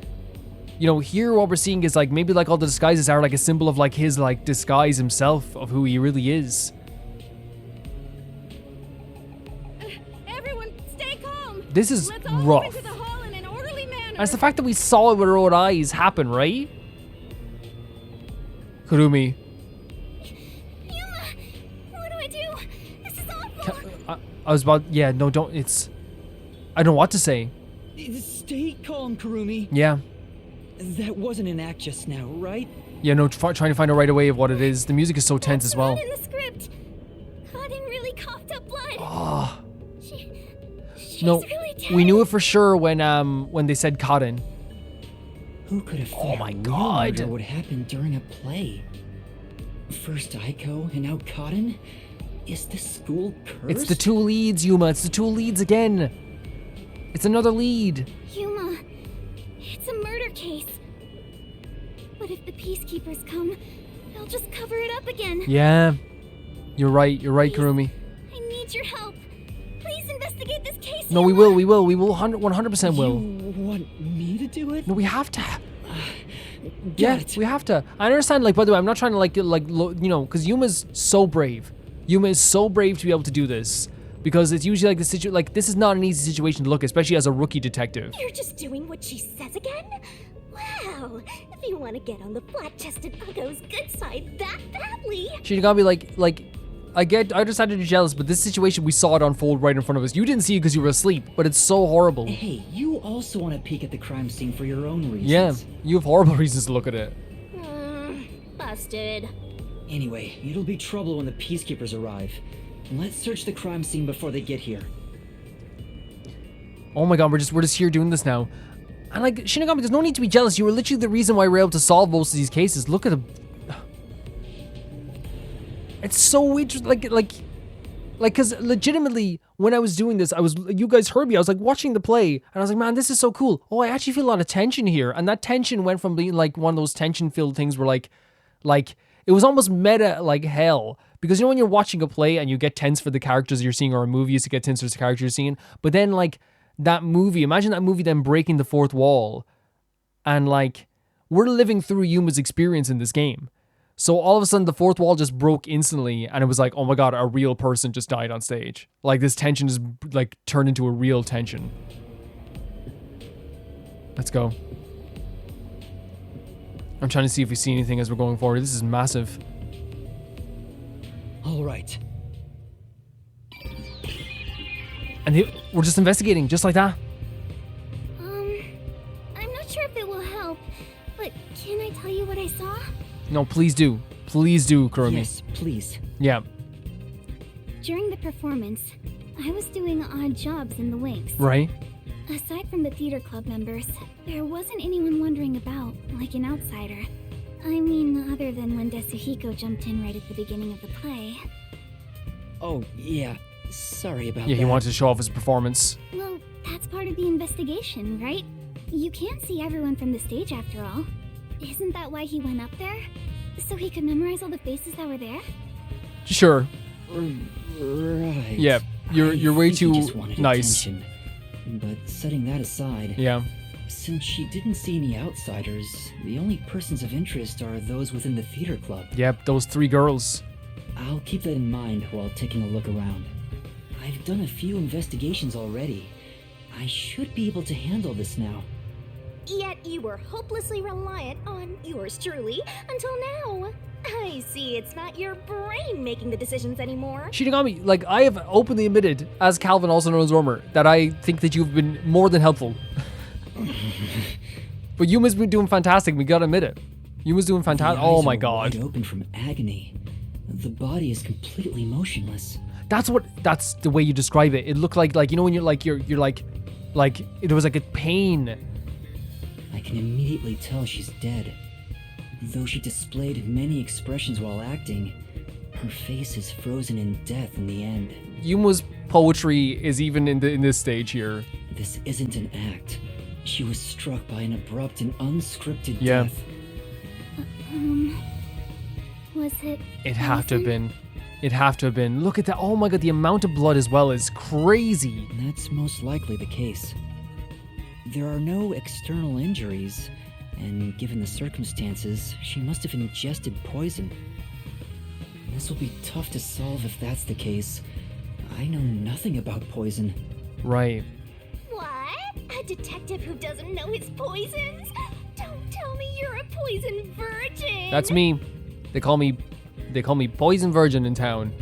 you know, here what we're seeing is like, maybe like all the disguises are like a symbol of like his like disguise himself of who he really is. Everyone, stay calm! This is Let's all rough. move into the hall in an orderly manner! And it's the fact that we saw it with our own eyes happen, right? Kurumi. Yuma! What do I do? This is awful! I was about, yeah, no, don't, it's, I don't know what to say. Stay calm, Kurumi. Yeah. That wasn't an act just now, right? Yeah, no, trying to find a right away of what it is. The music is so tense as well. Not in the script. Cotton really coughed up blood. Oh. She's No, really dead. we knew it for sure when they said Cotton. Who could have thought Oh my real God. murder would happen during a play? First Aiko and now Cotton? Is this school cursed? It's the two leads, Yuma. It's the two leads again. It's another lead. Yuma, it's a murder case. But if the Peacekeepers come, they'll just cover it up again. Yeah. You're right, Please. Kurumi. I need your help. Please investigate this case. No, we Yuma. will. We will 100% will. You want me to do it? No, we have to. Got Yeah, it. we have to. I understand, like, by the way, I'm not trying to, you know, because Yuma's so brave. Yuma is so brave to be able to do this. Because it's usually like the situation, like, this is not an easy situation to look, especially as a rookie detective. You're just doing what she says again? Well, Well, if you want to get on the flat-chested Ugo's good side that badly. Shinigami, I understand you're jealous, but this situation, we saw it unfold right in front of us. You didn't see it because you were asleep, but it's so horrible. Hey, you also want to peek at the crime scene for your own reasons. Yeah, you have horrible reasons to look at it. Busted. Anyway, it'll be trouble when the Peacekeepers arrive. Let's search the crime scene before they get here. Oh my god, we're just here doing this now. And like, Shinigami, there's no need to be jealous. You were literally the reason why we're able to solve most of these cases. Look at the... It's so interesting, because legitimately, when I was doing this, you guys heard me, I was like watching the play, and I was like, man, this is so cool. Oh, I actually feel a lot of tension here. And that tension went from being like one of those tension-filled things where like, it was almost meta like hell. Because you know when you're watching a play and you get tense for the characters you're seeing, or a movie is to get tense for the characters you're seeing, but then like, that movie, imagine that movie then breaking the fourth wall, and like, we're living through Yuma's experience in this game. So all of a sudden the fourth wall just broke instantly, and it was like, oh my god, a real person just died on stage. Like, this tension is like turned into a real tension. Let's go. I'm trying to see if we see anything as we're going forward. This is massive. All right. And we're just investigating, just like that. I'm not sure if it will help, but can I tell you what I saw? No, please do. Please do, Kurumi. Yes, please. Yeah. During the performance, I was doing odd jobs in the wings. Right? Aside from the theater club members, there wasn't anyone wandering about, like an outsider. I mean, other than when Desuhiko jumped in right at the beginning of the play. Oh, yeah. Sorry about that. Yeah, he wanted to show off his performance. Well, that's part of the investigation, right? You can't see everyone from the stage after all. Isn't that why he went up there? So he could memorize all the faces that were there? Sure. Right. Yeah, you're way I think he too just wanted nice. attention. But setting that aside, Yeah. since she didn't see any outsiders, the only persons of interest are those within the theater club. Yep, those three girls. I'll keep that in mind while taking a look around. I've done a few investigations already. I should be able to handle this now. Yet you were hopelessly reliant on yours truly until now. I see it's not your brain making the decisions anymore. Shinigami, like, I have openly admitted, as Calvin, also known as Romer, that I think that you've been more than helpful. But Yuma's been doing fantastic, we gotta admit it. Yuma's doing fantastic. The Oh eyes my are god. wide open from agony. The body is completely motionless. That's the way you describe it. It looked like you know when you're like it was like a pain. I can immediately tell she's dead. Though she displayed many expressions while acting, her face is frozen in death in the end. Yuma's poetry is even in this stage here. This isn't an act. She was struck by an abrupt and unscripted Yeah. death. Was it... It had to have poison? been. It have to have been. Look at that. Oh my god, the amount of blood as well is crazy. That's most likely the case. There are no external injuries, and given the circumstances, she must have ingested poison. This will be tough to solve if that's the case. I know nothing about poison. Right. What? A detective who doesn't know his poisons? Don't tell me you're a poison virgin. That's me. They call me Poison Virgin in town.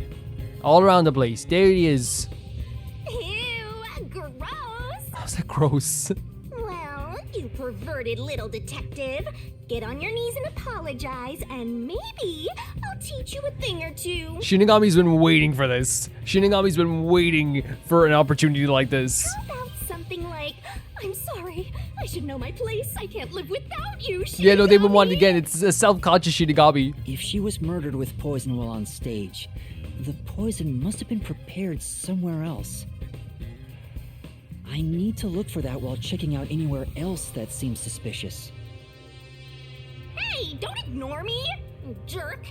All around the place. There he is. Ew, gross. How's that gross? Well, you perverted little detective. Get on your knees and apologize, and maybe I'll teach you a thing or two. Shinigami's been waiting for this. Shinigami's been waiting for an opportunity like this. How about something like, I'm sorry, I should know my place. I can't live without you, Shinigami. Yeah, no, they've been wanting again. It's a self-conscious Shinigami. If she was murdered with poison while on stage, the poison must have been prepared somewhere else. I need to look for that while checking out anywhere else that seems suspicious. Hey, don't ignore me, jerk.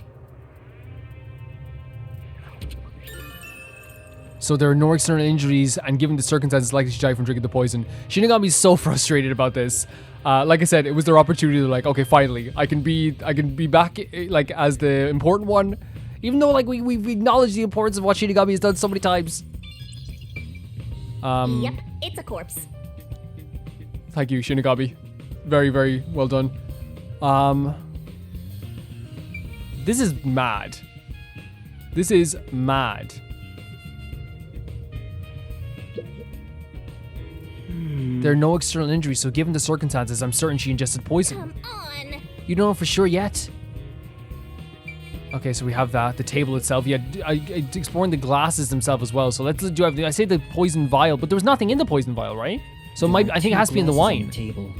So there are no external injuries, and given the circumstances, likely she died from drinking the poison. Shinigami's so frustrated about this. Like I said, it was their opportunity to like, okay, finally, I can be back like as the important one, even though like we've acknowledged the importance of what Shinigami has done so many times. Yep, it's a corpse. Thank you, Shinigami. Very, very well done. This is mad. This is mad. There are no external injuries, so given the circumstances, I'm certain she ingested poison. Come on. You don't know for sure yet? Okay, so we have that. The table itself. Yeah, exploring the glasses themselves as well. So let's do. I say the poison vial, but there was nothing in the poison vial, right? So There I think it has to be in the are 2 glasses wine. on the table.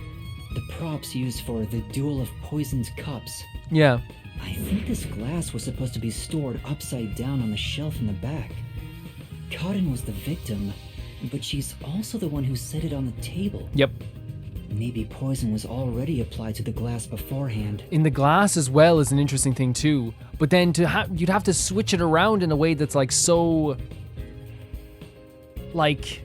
The props used for the duel of poisoned cups. Yeah. I think this glass was supposed to be stored upside down on the shelf in the back. Cotton was the victim, but she's also the one who set it on the table. Yep. Maybe poison was already applied to the glass beforehand. In the glass as well is an interesting thing too. But then you'd have to switch it around in a way that's like so, like,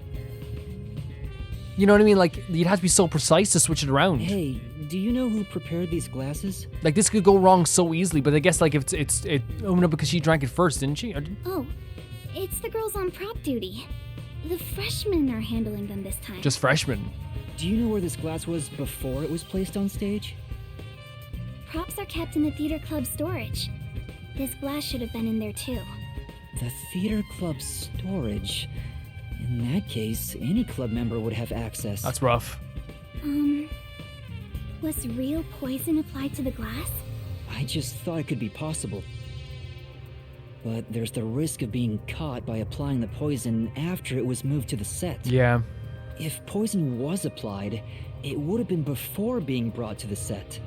you know what I mean? Like you'd have to be so precise to switch it around. Hey, do you know who prepared these glasses? Like this could go wrong so easily. But I guess like if oh no, because she drank it first, didn't she? Oh, it's the girls on prop duty. The freshmen are handling them this time. Just freshmen. Do you know where this glass was before it was placed on stage? Props are kept in the theater club storage. This glass should have been in there too. The theater club storage. In that case, any club member would have access. That's rough. Was real poison applied to the glass? I just thought it could be possible. But there's the risk of being caught by applying the poison after it was moved to the set. Yeah. If poison was applied, it would have been before being brought to the set.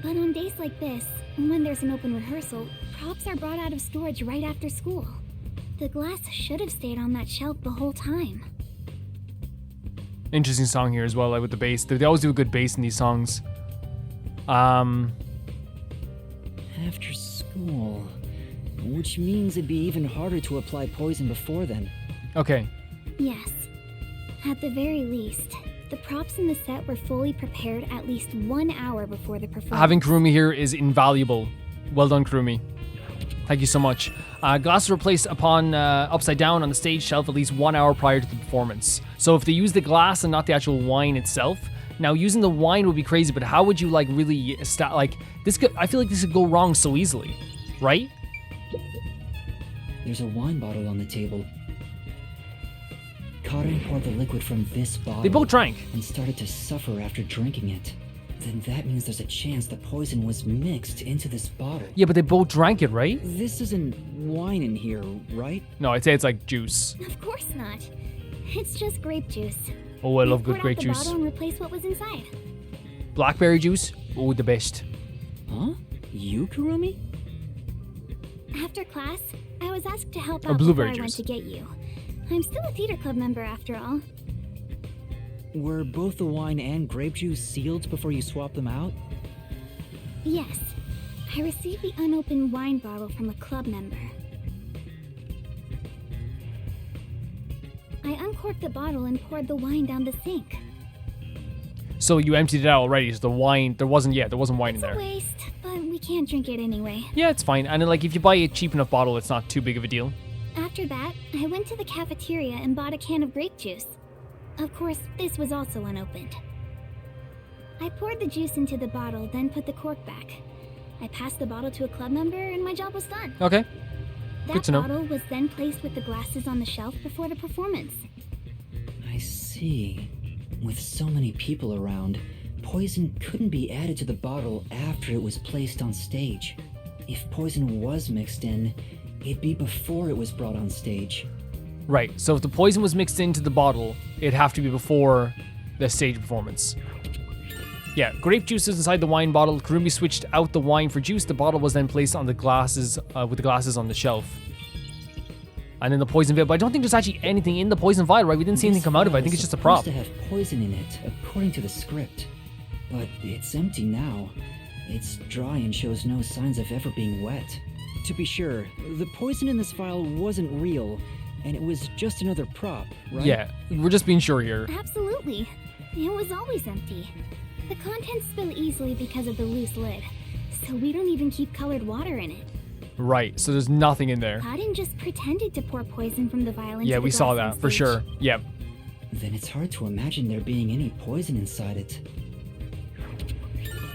But on days like this, when there's an open rehearsal, props are brought out of storage right after school. The glass should have stayed on that shelf the whole time. Interesting song here as well, like with the bass. They always do a good bass in these songs. After school. Which means it'd be even harder to apply poison before then. Okay. Yes. At the very least, the props in the set were fully prepared at least 1 hour before the performance. Having Kurumi here is invaluable. Well done, Kurumi. Thank you so much. Glasses were placed upon upside down on the stage shelf at least 1 hour prior to the performance. So if they use the glass and not the actual wine itself, now using the wine would be crazy, but how would you like really like this? I feel like this could go wrong so easily, right? There's a wine bottle on the table. Karen poured the liquid from this bottle. They both drank. And started to suffer after drinking it. Then that means there's a chance the poison was mixed into this bottle. Yeah, but they both drank it, right? This isn't wine in here, right? No, I'd say it's like juice. Of course not. It's just grape juice. Oh, I love good Poured grape out the juice. bottle and replace what was inside. Blackberry juice? Oh, the best. Huh? You, Kurumi? After class, I was asked to help Or out blueberry before I went juice. to get you. I'm still a theater club member after all. Were both the wine and grape juice sealed before you swapped them out? Yes. I received the unopened wine bottle from a club member. I uncorked the bottle and poured the wine down the sink. So you emptied it out already. So the wine, there wasn't wine in It's there. a waste, but we can't drink it anyway. Yeah, it's fine. And then, like, if you buy a cheap enough bottle, it's not too big of a deal. After that, I went to the cafeteria and bought a can of grape juice. Of course, this was also unopened. I poured the juice into the bottle, then put the cork back. I passed the bottle to a club member and my job was done. Okay. That Good to know. bottle was then placed with the glasses on the shelf before the performance. I see. With so many people around, poison couldn't be added to the bottle after it was placed on stage. If poison was mixed in, it'd be before it was brought on stage. Right. So if the poison was mixed into the bottle, it'd have to be before the stage performance. Yeah, grape juice is inside the wine bottle. Kurumi switched out the wine for juice. The bottle was then placed on the glasses, with the glasses on the shelf. And then the poison vial, but I don't think there's actually anything in the poison vial, right? We didn't see anything come out of it. I think it's just a prop. Supposed to have poison in it, according to the script. But it's empty now. It's dry and shows no signs of ever being wet. To be sure, the poison in this vial wasn't real, and it was just another prop, right? Yeah, we're just being sure here. Absolutely. It was always empty. The contents spill easily because of the loose lid, so we don't even keep colored water in it. Right, so there's nothing in there. Cotton just pretended to pour poison from the vial into Yeah, the we saw glass on that, for stage. sure. Yep. Then it's hard to imagine there being any poison inside it.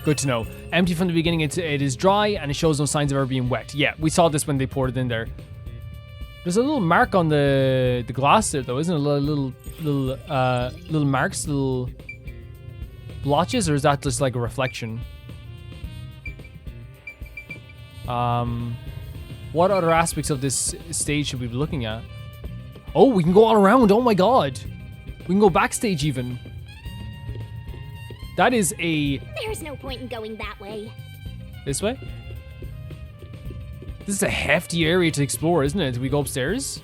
Good to know. Empty from the beginning, it is dry, and it shows no signs of ever being wet. Yeah, we saw this when they poured it in there. There's a little mark on the glass there, though, isn't it? Little marks, little blotches, or is that just like a reflection? What other aspects of this stage should we be looking at? Oh, we can go all around. Oh my god. We can go backstage even. That is a... There's no point in going that way. This way? This is a hefty area to explore, isn't it? Do we go upstairs?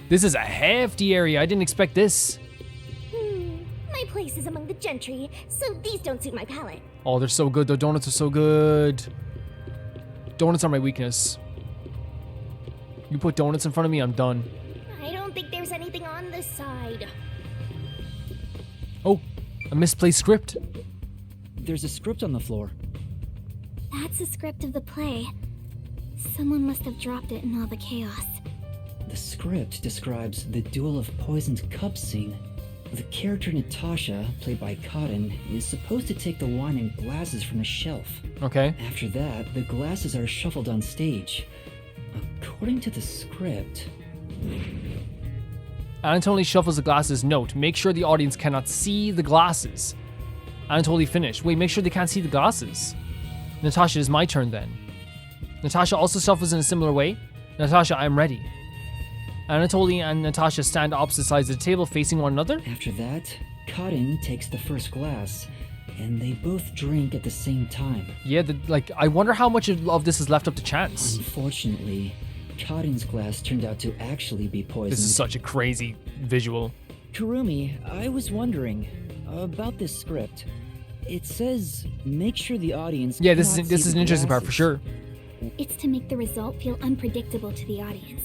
This is a hefty area. I didn't expect this. My place is among the gentry, so these don't suit my palate. Oh, they're so good though. Donuts are so good. Donuts are my weakness. You put donuts in front of me, I'm done. I don't think there's anything on this side. Oh, a misplaced script. There's a script on the floor. That's the script of the play. Someone must have dropped it in all the chaos. The script describes the Duel of Poisoned Cups scene. The character Natasha, played by Cotton, is supposed to take the wine and glasses from a shelf. Okay. After that, the glasses are shuffled on stage. According to the script... Anatoly shuffles the glasses. Note, make sure the audience cannot see the glasses. Anatoly finished. Wait, make sure they can't see the glasses. Natasha, it is my turn then. Natasha also shuffles in a similar way. Natasha, I'm ready. Anatoly and Natasha stand opposite sides of the table facing one another. After that, Cotton takes the first glass, and they both drink at the same time. Yeah, I wonder how much of this is left up to chance. Unfortunately, Cotton's glass turned out to actually be poisoned. This is such a crazy visual. Kurumi, I was wondering about this script. It says, make sure the audience... Yeah, this is an interesting part for sure. It's to make the result feel unpredictable to the audience.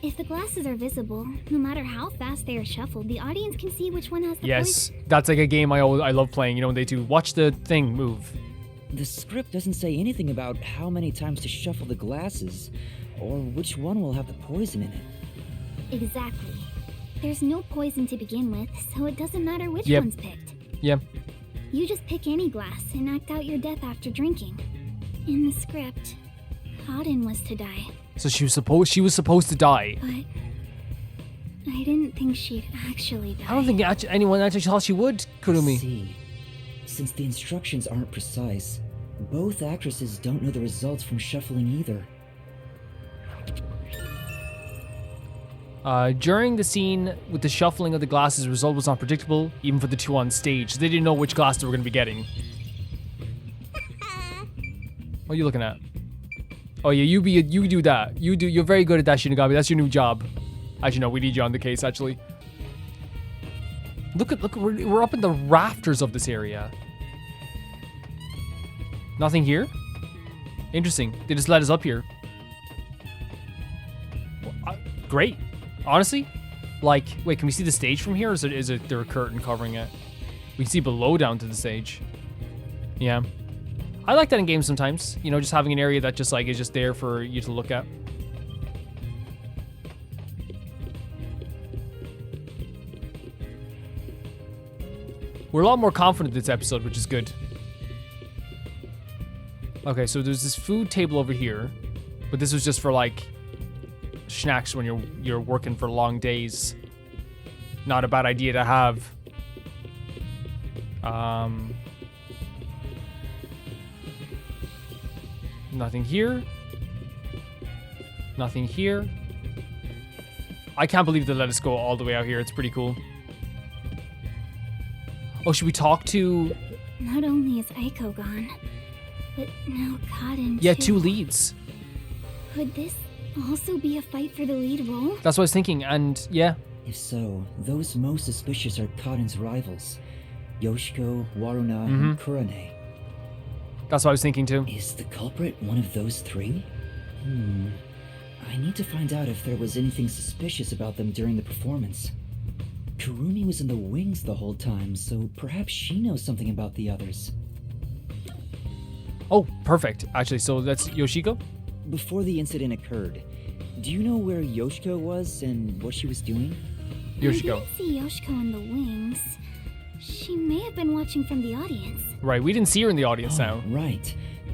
If the glasses are visible, no matter how fast they are shuffled, the audience can see which one has the Yes, poison. that's like a game I love playing. You know, when they do watch the thing move. The script doesn't say anything about how many times to shuffle the glasses, or which one will have the poison in it. Exactly. There's no poison to begin with, so it doesn't matter which Yep. one's picked. Yeah. You just pick any glass and act out your death after drinking. In the script, Cotton was to die, So she was supposed to die. but I didn't think she'd actually die. I don't think anyone actually thought she would, Kurumi. See, since the instructions aren't precise, both actresses don't know the results from shuffling either. During the scene with the shuffling of the glasses, the result was unpredictable, even for the two on stage. They didn't know which glass they were going to be getting. What are you looking at? Oh yeah, you do that. You're very good at that, Shinigami. That's your new job. Actually, no, we need you on the case, actually. Look, we're up in the rafters of this area. Nothing here? Interesting. They just let us up here. Well, great. Honestly, like, wait, can we see the stage from here, or is it there a curtain covering it? We can see below down to the stage. Yeah. I like that in games sometimes. You know, just having an area that just like is just there for you to look at. We're a lot more confident this episode, which is good. Okay, so there's this food table over here, but this was just for like snacks when you're working for long days. Not a bad idea to have. Nothing here. Nothing here. I can't believe they let us go all the way out here. It's pretty cool. Oh, should we talk to... Not only is Aiko gone, but now Cotton Yeah, too. 2 leads. Could this also be a fight for the lead role? That's what I was thinking, and yeah. If so, those most suspicious are Cotton's rivals, Yoshiko, Waruna, and Kurane. That's what I was thinking too. Is the culprit one of those 3? I need to find out if there was anything suspicious about them during the performance. Kurumi was in the wings the whole time, so perhaps she knows something about the others. Oh, perfect. Actually, so that's Yoshiko? Before the incident occurred, do you know where Yoshiko was and what she was doing? Yoshiko. I didn't see Yoshiko in the wings. She may have been watching from the audience. Right, we didn't see her in the audience now. Right.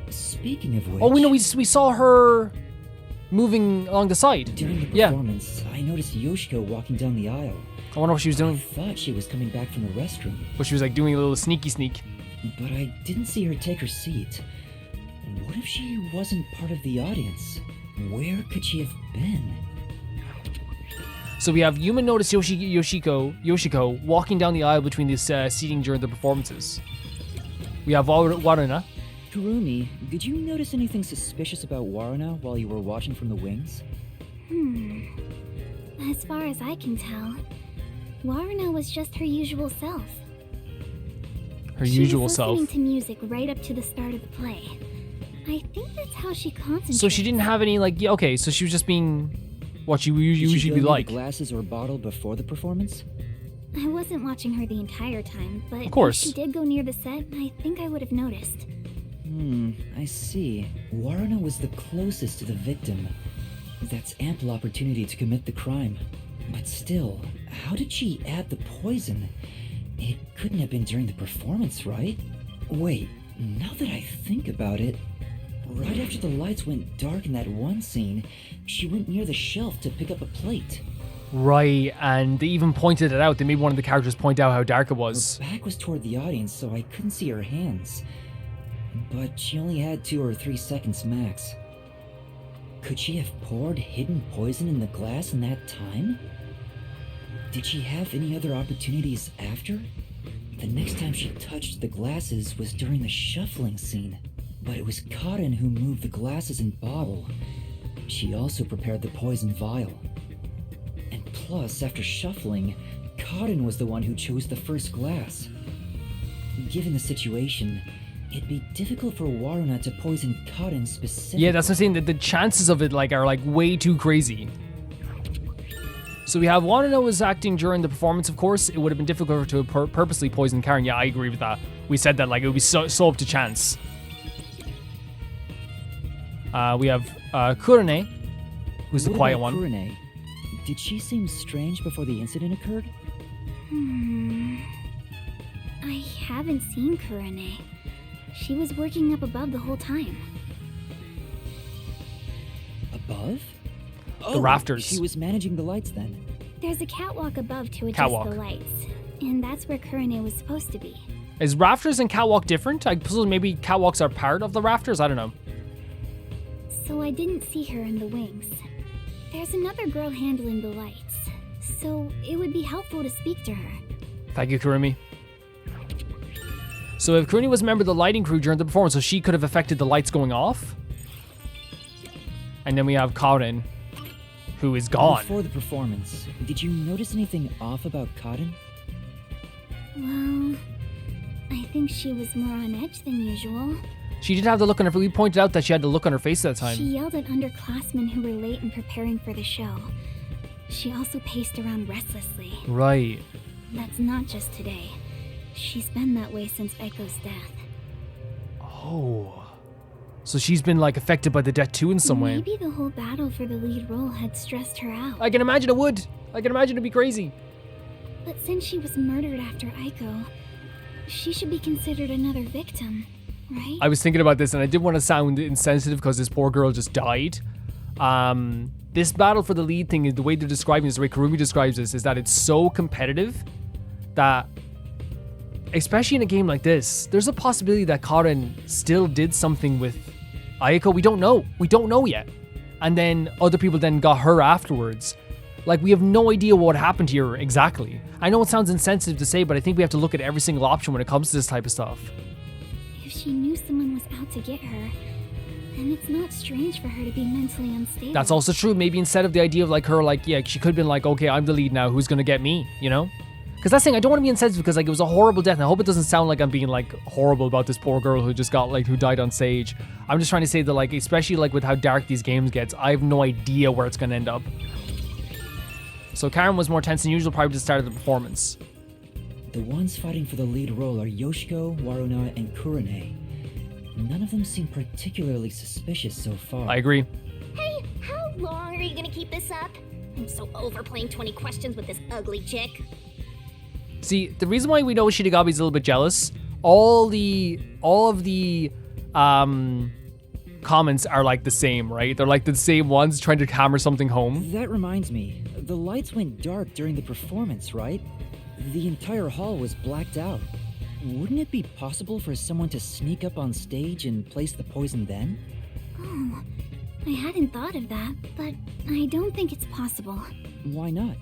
Speaking of which... Oh, we saw her moving along the side. During the Yeah. performance, I noticed Yoshiko walking down the aisle. I wonder what she was I doing. thought she was coming back from the restroom, But she was like doing a little sneaky sneak. but I didn't see her take her seat. What if she wasn't part of the audience? Where could she have been? So we have Yuma notice Yoshiko walking down the aisle between this seating during the performances. We have Waruna. Kurumi, did you notice anything suspicious about Waruna while you were watching from the wings? As far as I can tell, Waruna was just her usual self. Her usual She was self. listening to music right up to the start of the play. I think that's how she concentrated. So she didn't have any like, yeah, okay, so she was just being what she Did she usually go be near like. the glasses or bottle before the performance? I wasn't watching her the entire time, but Of course. if she did go near the set, I think I would have noticed. I see. Waruna was the closest to the victim. That's ample opportunity to commit the crime. But still, how did she add the poison? It couldn't have been during the performance, right? Wait, now that I think about it, right after the lights went dark in that one scene, she went near the shelf to pick up a plate. Right, and they even pointed it out. They made one of the characters point out how dark it was. Her back was toward the audience, so I couldn't see her hands. But she only had 2 or 3 seconds max. Could she have poured hidden poison in the glass in that time? Did she have any other opportunities after? The next time she touched the glasses was during the shuffling scene, but it was Karin who moved the glasses and bottle. She also prepared the poison vial. And plus, after shuffling, Karin was the one who chose the first glass. Given the situation, it'd be difficult for Waruna to poison Karin specifically. Yeah, that's what I'm saying. That the chances of it are like way too crazy. So we have Waruna was acting during the performance. Of course, it would have been difficult to purposely poison Karen. Yeah, I agree with that. We said that like it would be so up to chance. We have Kurune, who's the What quiet about one. Kurune? Did she seem strange before the incident occurred? I haven't seen Kurune. She was working up above the whole time. Above? The rafters. She was managing the lights then. There's a catwalk above to adjust Catwalk. the lights, and that's where Kurune was supposed to be. Is rafters and catwalk different? I suppose maybe catwalks are part of the rafters? I don't know. So I didn't see her in the wings. There's another girl handling the lights, so it would be helpful to speak to her. Thank you, Kurumi. So if Kurumi was a member of the lighting crew during the performance, so she could have affected the lights going off. And then we have Karin, who is gone. Before the performance, did you notice anything off about Karin? Well, I think she was more on edge than usual. She did have the look on her face. We pointed out that she had the look on her face at that time. She yelled at underclassmen who were late in preparing for the show. She also paced around restlessly. Right. That's not just today. She's been that way since Eiko's death. Oh. So she's been like affected by the death too in some way. Maybe the whole battle for the lead role had stressed her out. I can imagine it would. I can imagine it'd be crazy. But since she was murdered after Eiko, she should be considered another victim, right? I was thinking about this and I didn't want to sound insensitive because this poor girl just died. This battle for the lead thing, is the way they're describing this, the way Kurumi describes this, is that it's so competitive that, especially in a game like this, there's a possibility that Karin still did something with Ayako. We don't know. We don't know yet. And then other people then got her afterwards. Like, we have no idea what happened here exactly. I know it sounds insensitive to say, but I think we have to look at every single option when it comes to this type of stuff. If she knew someone was out to get her, then it's not strange for her to be mentally unstable. That's also true. Maybe instead of the idea of like her, like, yeah, she could have been like, okay, I'm the lead now. Who's going to get me? You know? Because that's the thing, I don't want to be insensitive because like it was a horrible death, and I hope it doesn't sound like I'm being like horrible about this poor girl who just got like, who died on stage. I'm just trying to say that like, especially like with how dark these games gets, I have no idea where it's going to end up. So Karen was more tense than usual probably at the start of the performance. The ones fighting for the lead role are Yoshiko, Waruna, and Kurune. None of them seem particularly suspicious so far. I agree. Hey, how long are you gonna keep this up? I'm so over playing 20 questions with this ugly chick. See, the reason why we know Shinigami's a little bit jealous, all of the comments are like the same, right? They're like the same ones trying to hammer something home. That reminds me, the lights went dark during the performance, right? The entire hall was blacked out. Wouldn't it be possible for someone to sneak up on stage and place the poison then? Oh, I hadn't thought of that, but I don't think it's possible. Why not?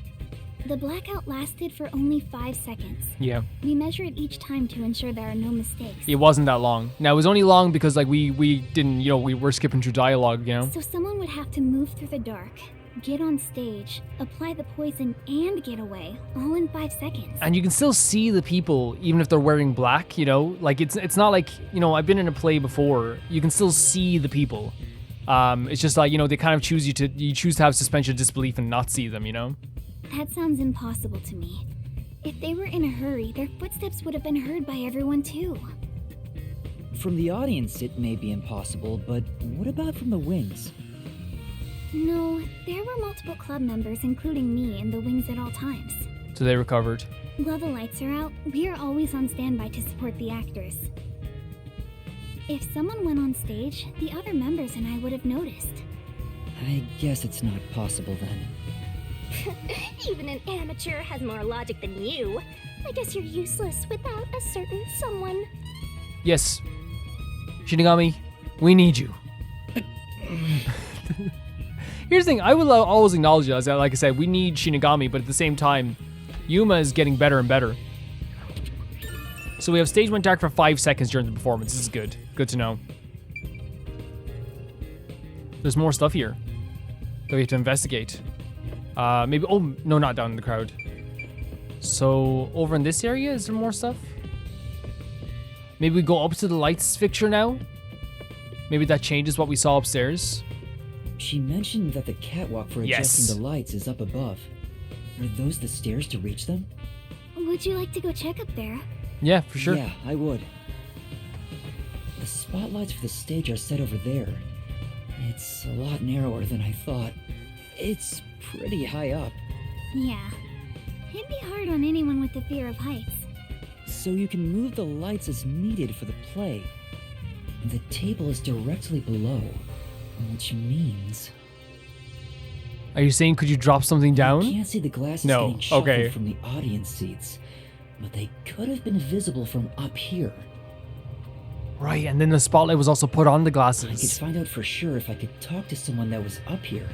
The blackout lasted for only 5 seconds. Yeah. We measure it each time to ensure there are no mistakes. It wasn't that long. Now, it was only long because, like, we didn't, we were skipping through dialogue, So someone would have to move through the dark, get on stage, apply the poison, and get away, all in 5 seconds. And you can still see the people, even if they're wearing black, Like, it's not like, I've been in a play before. You can still see the people. It's just like, they kind of you choose to have suspension of disbelief and not see them, That sounds impossible to me. If they were in a hurry, their footsteps would have been heard by everyone too. From the audience, it may be impossible, but what about from the wings? No, there were multiple club members, including me, in the wings at all times. So they recovered. While the lights are out, we are always on standby to support the actors. If someone went on stage, the other members and I would have noticed. I guess it's not possible then. Even an amateur has more logic than you. I guess you're useless without a certain someone. Yes. Shinigami, we need you. Here's the thing, I will always acknowledge it, like I said, we need Shinigami, but at the same time, Yuma is getting better and better. So we have stage went dark for 5 seconds during the performance. This is good. Good to know. There's more stuff here that we have to investigate. Maybe, oh, no, not down in the crowd. So, over in this area, is there more stuff? Maybe we go up to the lights fixture now? Maybe that changes what we saw upstairs? She mentioned that the catwalk for adjusting the lights is up above. Are those the stairs to reach them? Would you like to go check up there? Yeah, for sure. Yeah, I would. The spotlights for the stage are set over there. It's a lot narrower than I thought. It's pretty high up. Yeah. It'd be hard on anyone with the fear of heights. So you can move the lights as needed for the play. The table is directly below, which means... Are you saying could you drop something down? I can't see the glasses getting shuffled from the audience seats, but they could have been visible from up here. Right, and then the spotlight was also put on the glasses. I could find out for sure if I could talk to someone that was up here.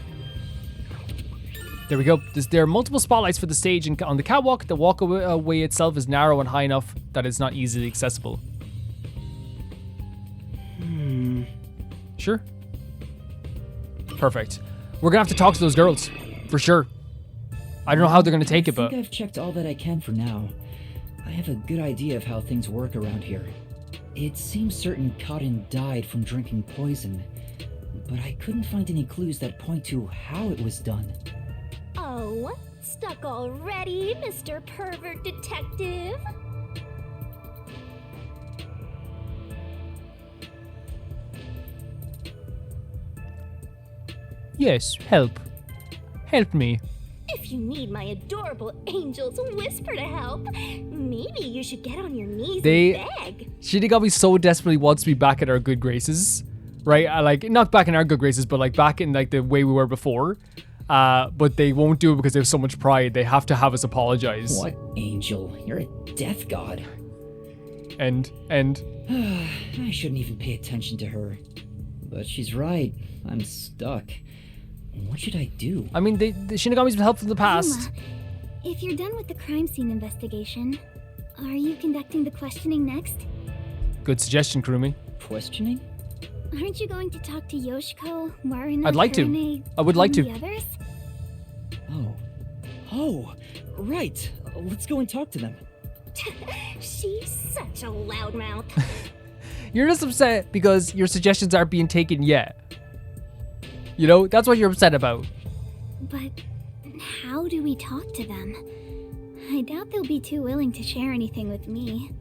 There we go. There are multiple spotlights for the stage, and on the catwalk, the walkway itself is narrow and high enough that it's not easily accessible. Sure. Perfect. We're gonna have to talk to those girls, for sure. I don't know how they're gonna take it, but... I think I've checked all that I can for now. I have a good idea of how things work around here. It seems certain Cotton died from drinking poison, but I couldn't find any clues that point to how it was done. Oh, stuck already, Mr. Pervert Detective? Yes, help. Help me. If you need my adorable angel's whisper to help, maybe you should get on your knees and beg. Shinigami so desperately wants to be back in our good graces, right? Like, not back in our good graces, but like back in like the way we were before. But they won't do it because they have so much pride. They have to have us apologize. What angel? You're a death god. And I shouldn't even pay attention to her. But she's right. I'm stuck. What should I do? I mean, the Shinigami's been helpful in the past. Yuma, if you're done with the crime scene investigation, are you conducting the questioning next? Good suggestion, Kurumi. Questioning? Aren't you going to talk to Yoshiko, Waruna, I'd like to. Kurune, I would like and to. the others? Oh, right. Let's go and talk to them. She's such a loudmouth. You're just upset because your suggestions aren't being taken yet. You know, that's what you're upset about. But how do we talk to them? I doubt they'll be too willing to share anything with me.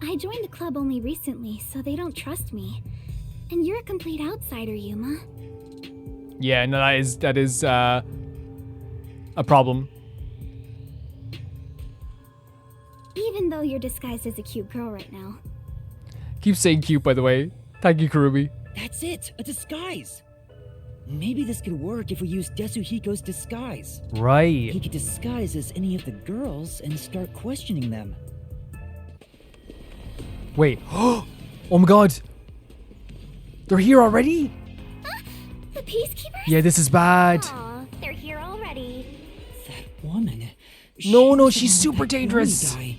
I joined the club only recently, so they don't trust me. And you're a complete outsider, Yuma. Yeah, no, that is a problem. Even though you're disguised as a cute girl right now. Keep saying cute, by the way. Thank you, Kurumi. That's it, a disguise. Maybe this could work if we use Desuhiko's disguise. He Right. could disguise as any of the girls and start questioning them. Wait. Oh my god. They're here already? The Peacekeepers? Yeah, this is bad. Aw, they're here already. That woman. No, she no, was the she's one super that Kurumi dangerous. died.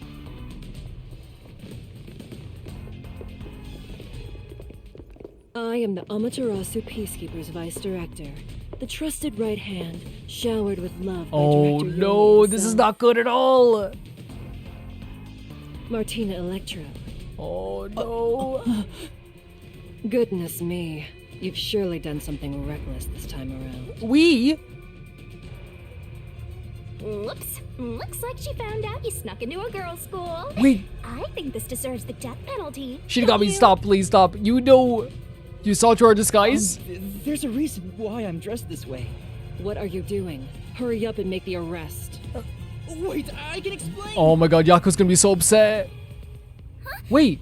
I am the Amaterasu Peacekeeper's Vice Director, the trusted right hand, showered with love by Oh Director no, Yomi this is himself. not good at all. Martina Electra. Oh no. Goodness me, you've surely done something reckless this time around. We? Whoops. Looks like she found out you snuck into a girls' school. Wait, I think this deserves the death penalty. she'd got me. Stop, please stop. You know, you saw through our disguise? There's a reason why I'm dressed this way. What are you doing? Hurry up and make the arrest. Wait, I can explain. Oh my god, Yaku's gonna be so upset. Wait,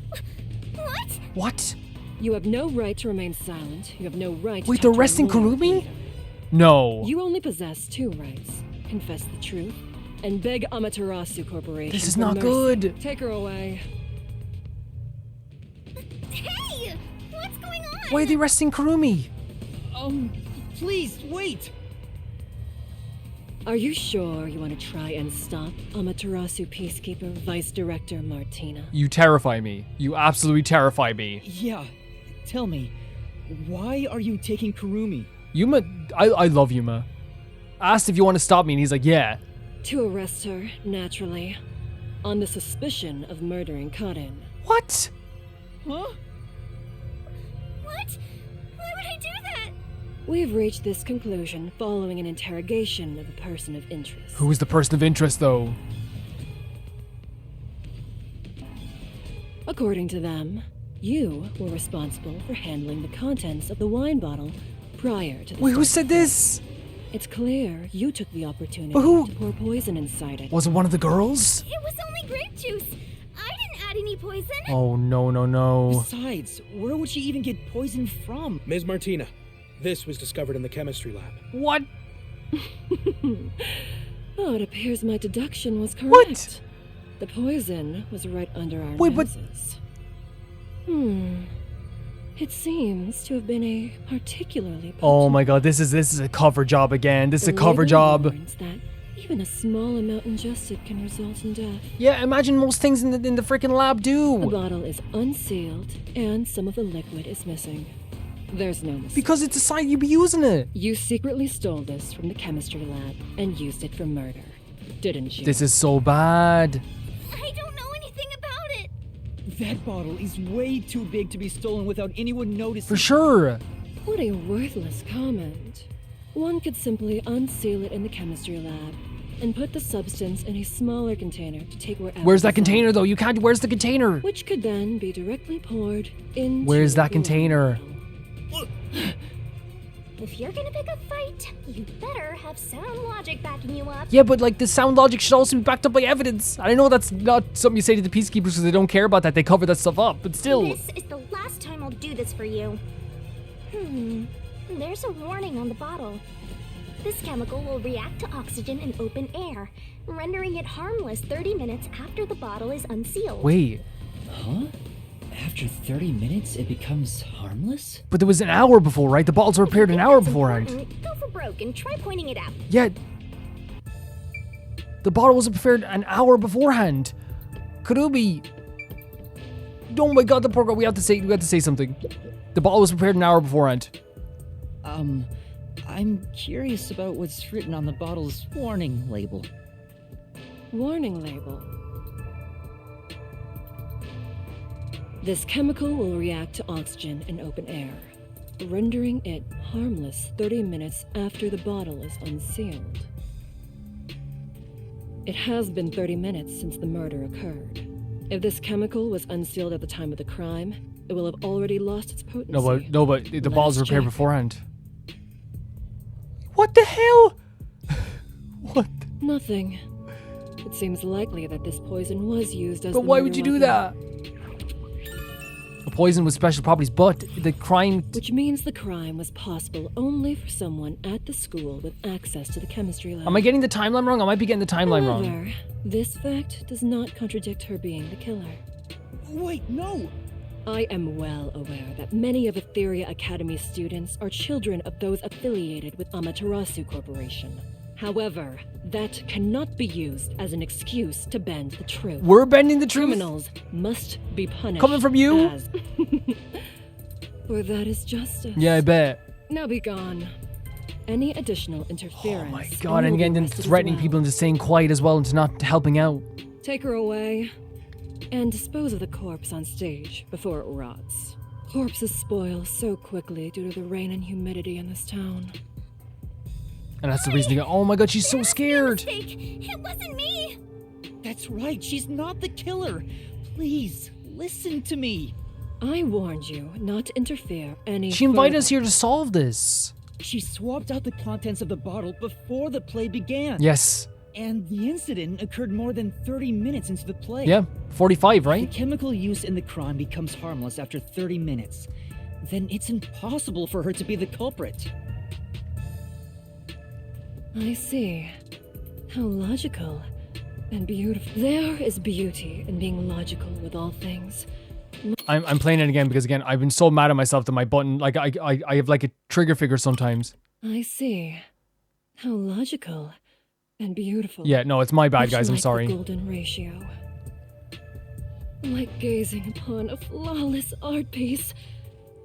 What? what? You have no right to remain silent. You have no right to Wait, talk they're to a arresting lawyer Kurumi? leader. No. You only possess two rights. Confess the truth and beg Amaterasu Corporation This is for not mercy. good. Take her away. Hey! What's going on? Why are they arresting Kurumi? Please, wait. Are you sure you want to try and stop Amaterasu Peacekeeper Vice Director Martina? You terrify me. You absolutely terrify me. Yeah, tell me, why are you taking Kurumi? Yuma, I love Yuma. Asked if you want to stop me, and he's like, yeah. To arrest her, naturally, on the suspicion of murdering Karin. What? Huh? What? Why would I do that? We've reached this conclusion following an interrogation of a person of interest. Who is the person of interest, though? According to them, you were responsible for handling the contents of the wine bottle prior to the Wait, who start said of the this? It's clear you took the opportunity But who- to pour poison inside it. Was it one of the girls? It was only grape juice. I didn't add any poison. Oh, no, no, no. Besides, where would she even get poison from? Ms. Martina, this was discovered in the chemistry lab. What? Oh, it appears my deduction was correct. What? The poison was right under our Wait, but- noses. It seems to have been a particularly potent. Oh my god, this is a cover job again. This is a The cover label job. warns that even a small amount ingested can result in death. Yeah, imagine most things in the freaking lab The do. bottle is unsealed, and some of the liquid is missing. There's no mistake. Because it's a sign you'd be using it. You secretly stole this from the chemistry lab and used it for murder, didn't you? This is so bad. I don't know anything about it. That bottle is way too big to be stolen without anyone noticing. For sure. What a worthless comment. One could simply unseal it in the chemistry lab and put the substance in a smaller container to take wherever. Where's that desired, container, though? You can't. Where's the container? Which could then be directly poured into. Where's that the container? wine bottle. If you're gonna pick a fight, you better have sound logic backing you up. Yeah, but like the sound logic should also be backed up by evidence. I know that's not something you say to the peacekeepers because they don't care about that. They cover that stuff up, but still. This is the last time I'll do this for you. There's a warning on the bottle. This chemical will react to oxygen in open air, rendering it harmless 30 minutes after the bottle is unsealed. Wait, Huh? After 30 minutes, it becomes harmless? but there was an hour before, right? The bottles were prepared an hour beforehand. Go for broke and try pointing it out. Yeah. The bottle was prepared an hour beforehand. Kurumi. Oh my god, the poor girl. We have to say something. The bottle was prepared an hour beforehand. I'm curious about what's written on the bottle's warning label. Warning label. This chemical will react to oxygen in open air, rendering it harmless 30 minutes after the bottle is unsealed. It has been 30 minutes since the murder occurred. If this chemical was unsealed at the time of the crime, it will have already lost its potency. No, but the bottles were prepared check. beforehand. What the hell? What? Nothing. It seems likely that this poison was used as But the why murder would you do weapon. that? A poison with special properties, but the crime... Which means the crime was possible only for someone at the school with access to the chemistry lab. Am I getting the timeline wrong? I might be getting the timeline wrong. However, this fact does not contradict her being the killer. Wait, no! I am well aware that many of Etheria Academy's students are children of those affiliated with Amaterasu Corporation. However, that cannot be used as an excuse to bend the truth. We're bending the truth? Criminals must be punished. Coming from you? As... For that is justice. Yeah, I bet. Now be gone. Any additional interference. Oh my god, and you'll be again, then arrested as threatening well. people into staying quiet as well and to not helping out. Take her away and dispose of the corpse on stage before it rots. Corpses spoil so quickly due to the rain and humidity in this town. And that's the reason you go, oh my god, she's so scared. It wasn't me. That's right, she's not the killer. Please, listen to me. I warned you not to interfere any She invited us further. here to solve this. She swapped out the contents of the bottle before the play began. Yes. And the incident occurred more than 30 minutes into the play. Yeah, 45, The right? chemical used in the crime becomes harmless after 30 minutes. Then it's impossible for her to be the culprit. I see. How logical and beautiful. There is beauty in being logical with all things. I'm playing it again because, again, I've been so mad at myself that my button, like, I have like a trigger figure sometimes. I see. How logical and beautiful. Yeah, no, it's my bad, Much guys. I'm like sorry. The golden ratio. Like gazing upon a flawless art piece,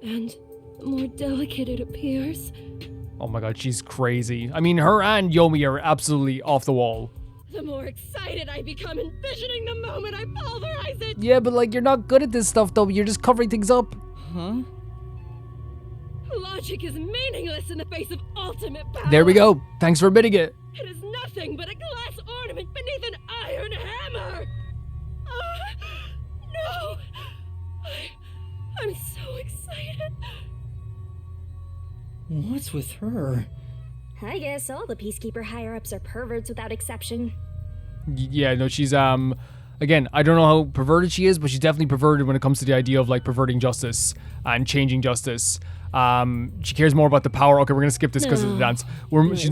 and the more delicate it appears, Oh my god, she's crazy. I mean, her and Yomi are absolutely off the wall. the more excited I become envisioning the moment I pulverize it. Yeah, but like, you're not good at this stuff, though. You're just covering things up. Huh? Logic is meaningless in the face of ultimate power. There we go. Thanks for admitting it. It is nothing but a glass ornament beneath an iron hammer. No. I'm so excited. What's with her? I guess all the Peacekeeper higher-ups are perverts without exception. Yeah, no, she's, again, I don't know how perverted she is, but she's definitely perverted when it comes to the idea of, like, perverting justice and changing justice. She cares more about the power. Okay, we're gonna skip this because of the dance.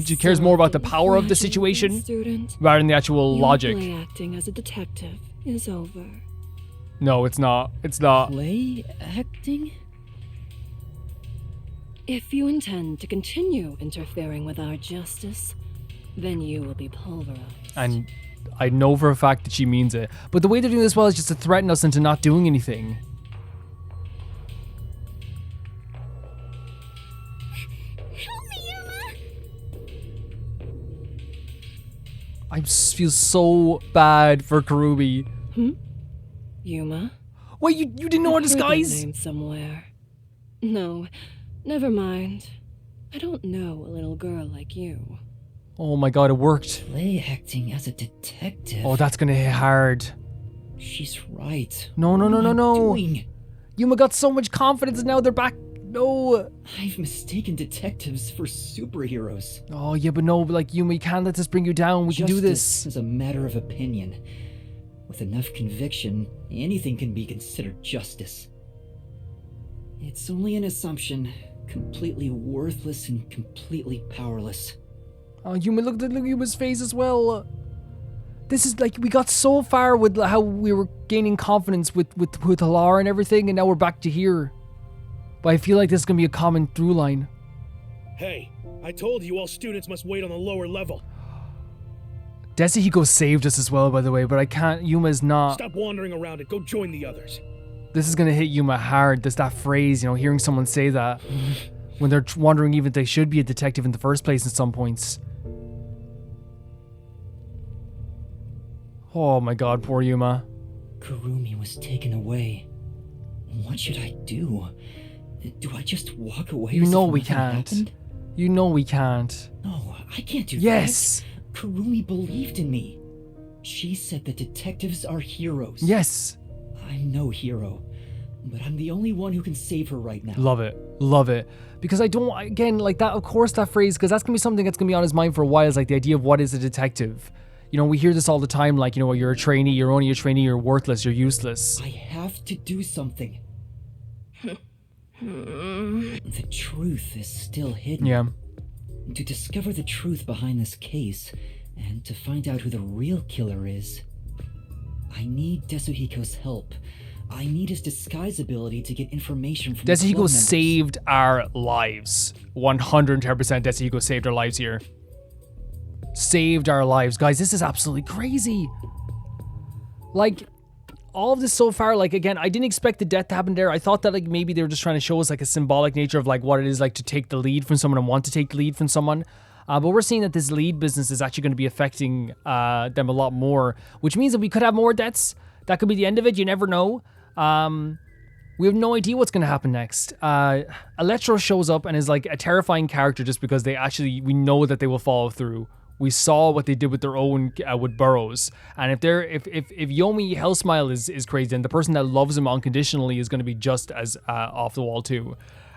She cares more about the power of the situation rather than the actual logic. Play acting as a detective is over. No, it's not. It's not. Play acting? If you intend to continue interfering with our justice, then you will be pulverized. And I know for a fact that she means it. But the way they're doing this well is just to threaten us into not doing anything. Help me, Yuma. I just feel so bad for Kurumi. Yuma? Wait, you didn't know her I've heard that disguise? name somewhere. No, never mind. I don't know a little girl like you. Oh my god, it worked. Play acting as a detective. Oh, that's gonna hit hard. She's right. No, no, no, What no, am I no. doing? Yuma got so much confidence and now they're back. No. I've mistaken detectives for superheroes. Oh, yeah, but no, like, Yuma, you can't let this bring you down. We can do Justice this. is a matter of opinion. With enough conviction, anything can be considered justice. It's only an assumption, completely worthless and completely powerless. Oh, Yuma, look at Yuma's face as well. This is like, we got so far with how we were gaining confidence with Halar and everything, and now we're back to here. But I feel like this is gonna be a common through line. Hey, I told you all students must wait on the lower level. Desihiko saved us as well, by the way, but I can't. Yuma's not. Stop wandering around and go join the others. This is gonna hit Yuma hard. There's that phrase, you know, hearing someone say that when they're wondering even if they should be a detective in the first place at some points. Oh my god, poor Yuma. Kurumi was taken away. What should I do? Do I just walk away? You as know if we nothing can't. happened? You know we can't. No, I can't do Yes. that. Kurumi believed in me. She said that detectives are heroes. Yes. I'm no hero. but I'm the only one who can save her right now. Love it. Love it. Because I don't, again, like that, of course, that phrase, because that's going to be something that's going to be on his mind for a while, is like the idea of what is a detective. You know, we hear this all the time, like, you know, you're a trainee, you're only a trainee, you're worthless, you're useless. I have to do something. The truth is still hidden. Yeah. To discover the truth behind this case, and to find out who the real killer is, I need Desuhiko's help. I need his disguise ability to get information from the club Desuhiko members. saved our lives. 110% Desuhiko saved our lives here. Saved our lives. Guys, this is absolutely crazy. Like, all of this so far, like, again, I didn't expect the death to happen there. I thought that, like, maybe they were just trying to show us, like, a symbolic nature of, like, what it is like to take the lead from someone and want to take the lead from someone. But we're seeing that this lead business is actually going to be affecting them a lot more, which means that we could have more deaths. That could be the end of it. You never know. We have no idea what's going to happen next. Electro shows up and is like a terrifying character just because we know that they will follow through. We saw what they did with their own, with Burroughs. And if Yomi Hellsmile is crazy, then the person that loves him unconditionally is going to be just as off the wall too.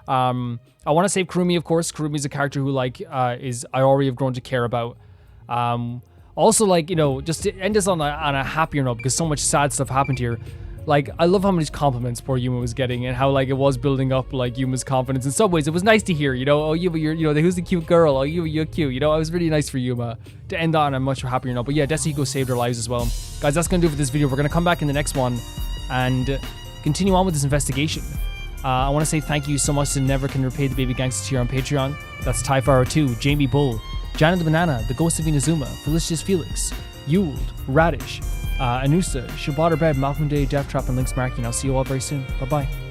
I want to save Kurumi, of course. Kurumi's a character who I already have grown to care about. Also, like, you know, just to end this on a happier note, because so much sad stuff happened here. Like, I love how many compliments poor Yuma was getting, and how, like, it was building up, like, Yuma's confidence. In some ways, it was nice to hear, you know, oh, Yuma, you're, you know, who's the cute girl? Oh, Yuma, you're cute. You know, it was really nice for Yuma to end on a much happier note. But yeah, Desuhiko saved our lives as well. Guys, that's going to do it for this video. We're going to come back in the next one and continue on with this investigation. I want to say thank you so much to Never Can Repay the Baby Gangsters here on Patreon. That's Typharo2, Jamie Bull, Jana the Banana, The Ghost of Inazuma, Felicitas Felix, Yuld, Radish, Anusa, Shabbat Bed, Malcolm Day, Death Trap, and Lynx Marky. And I'll see you all very soon. Bye-bye.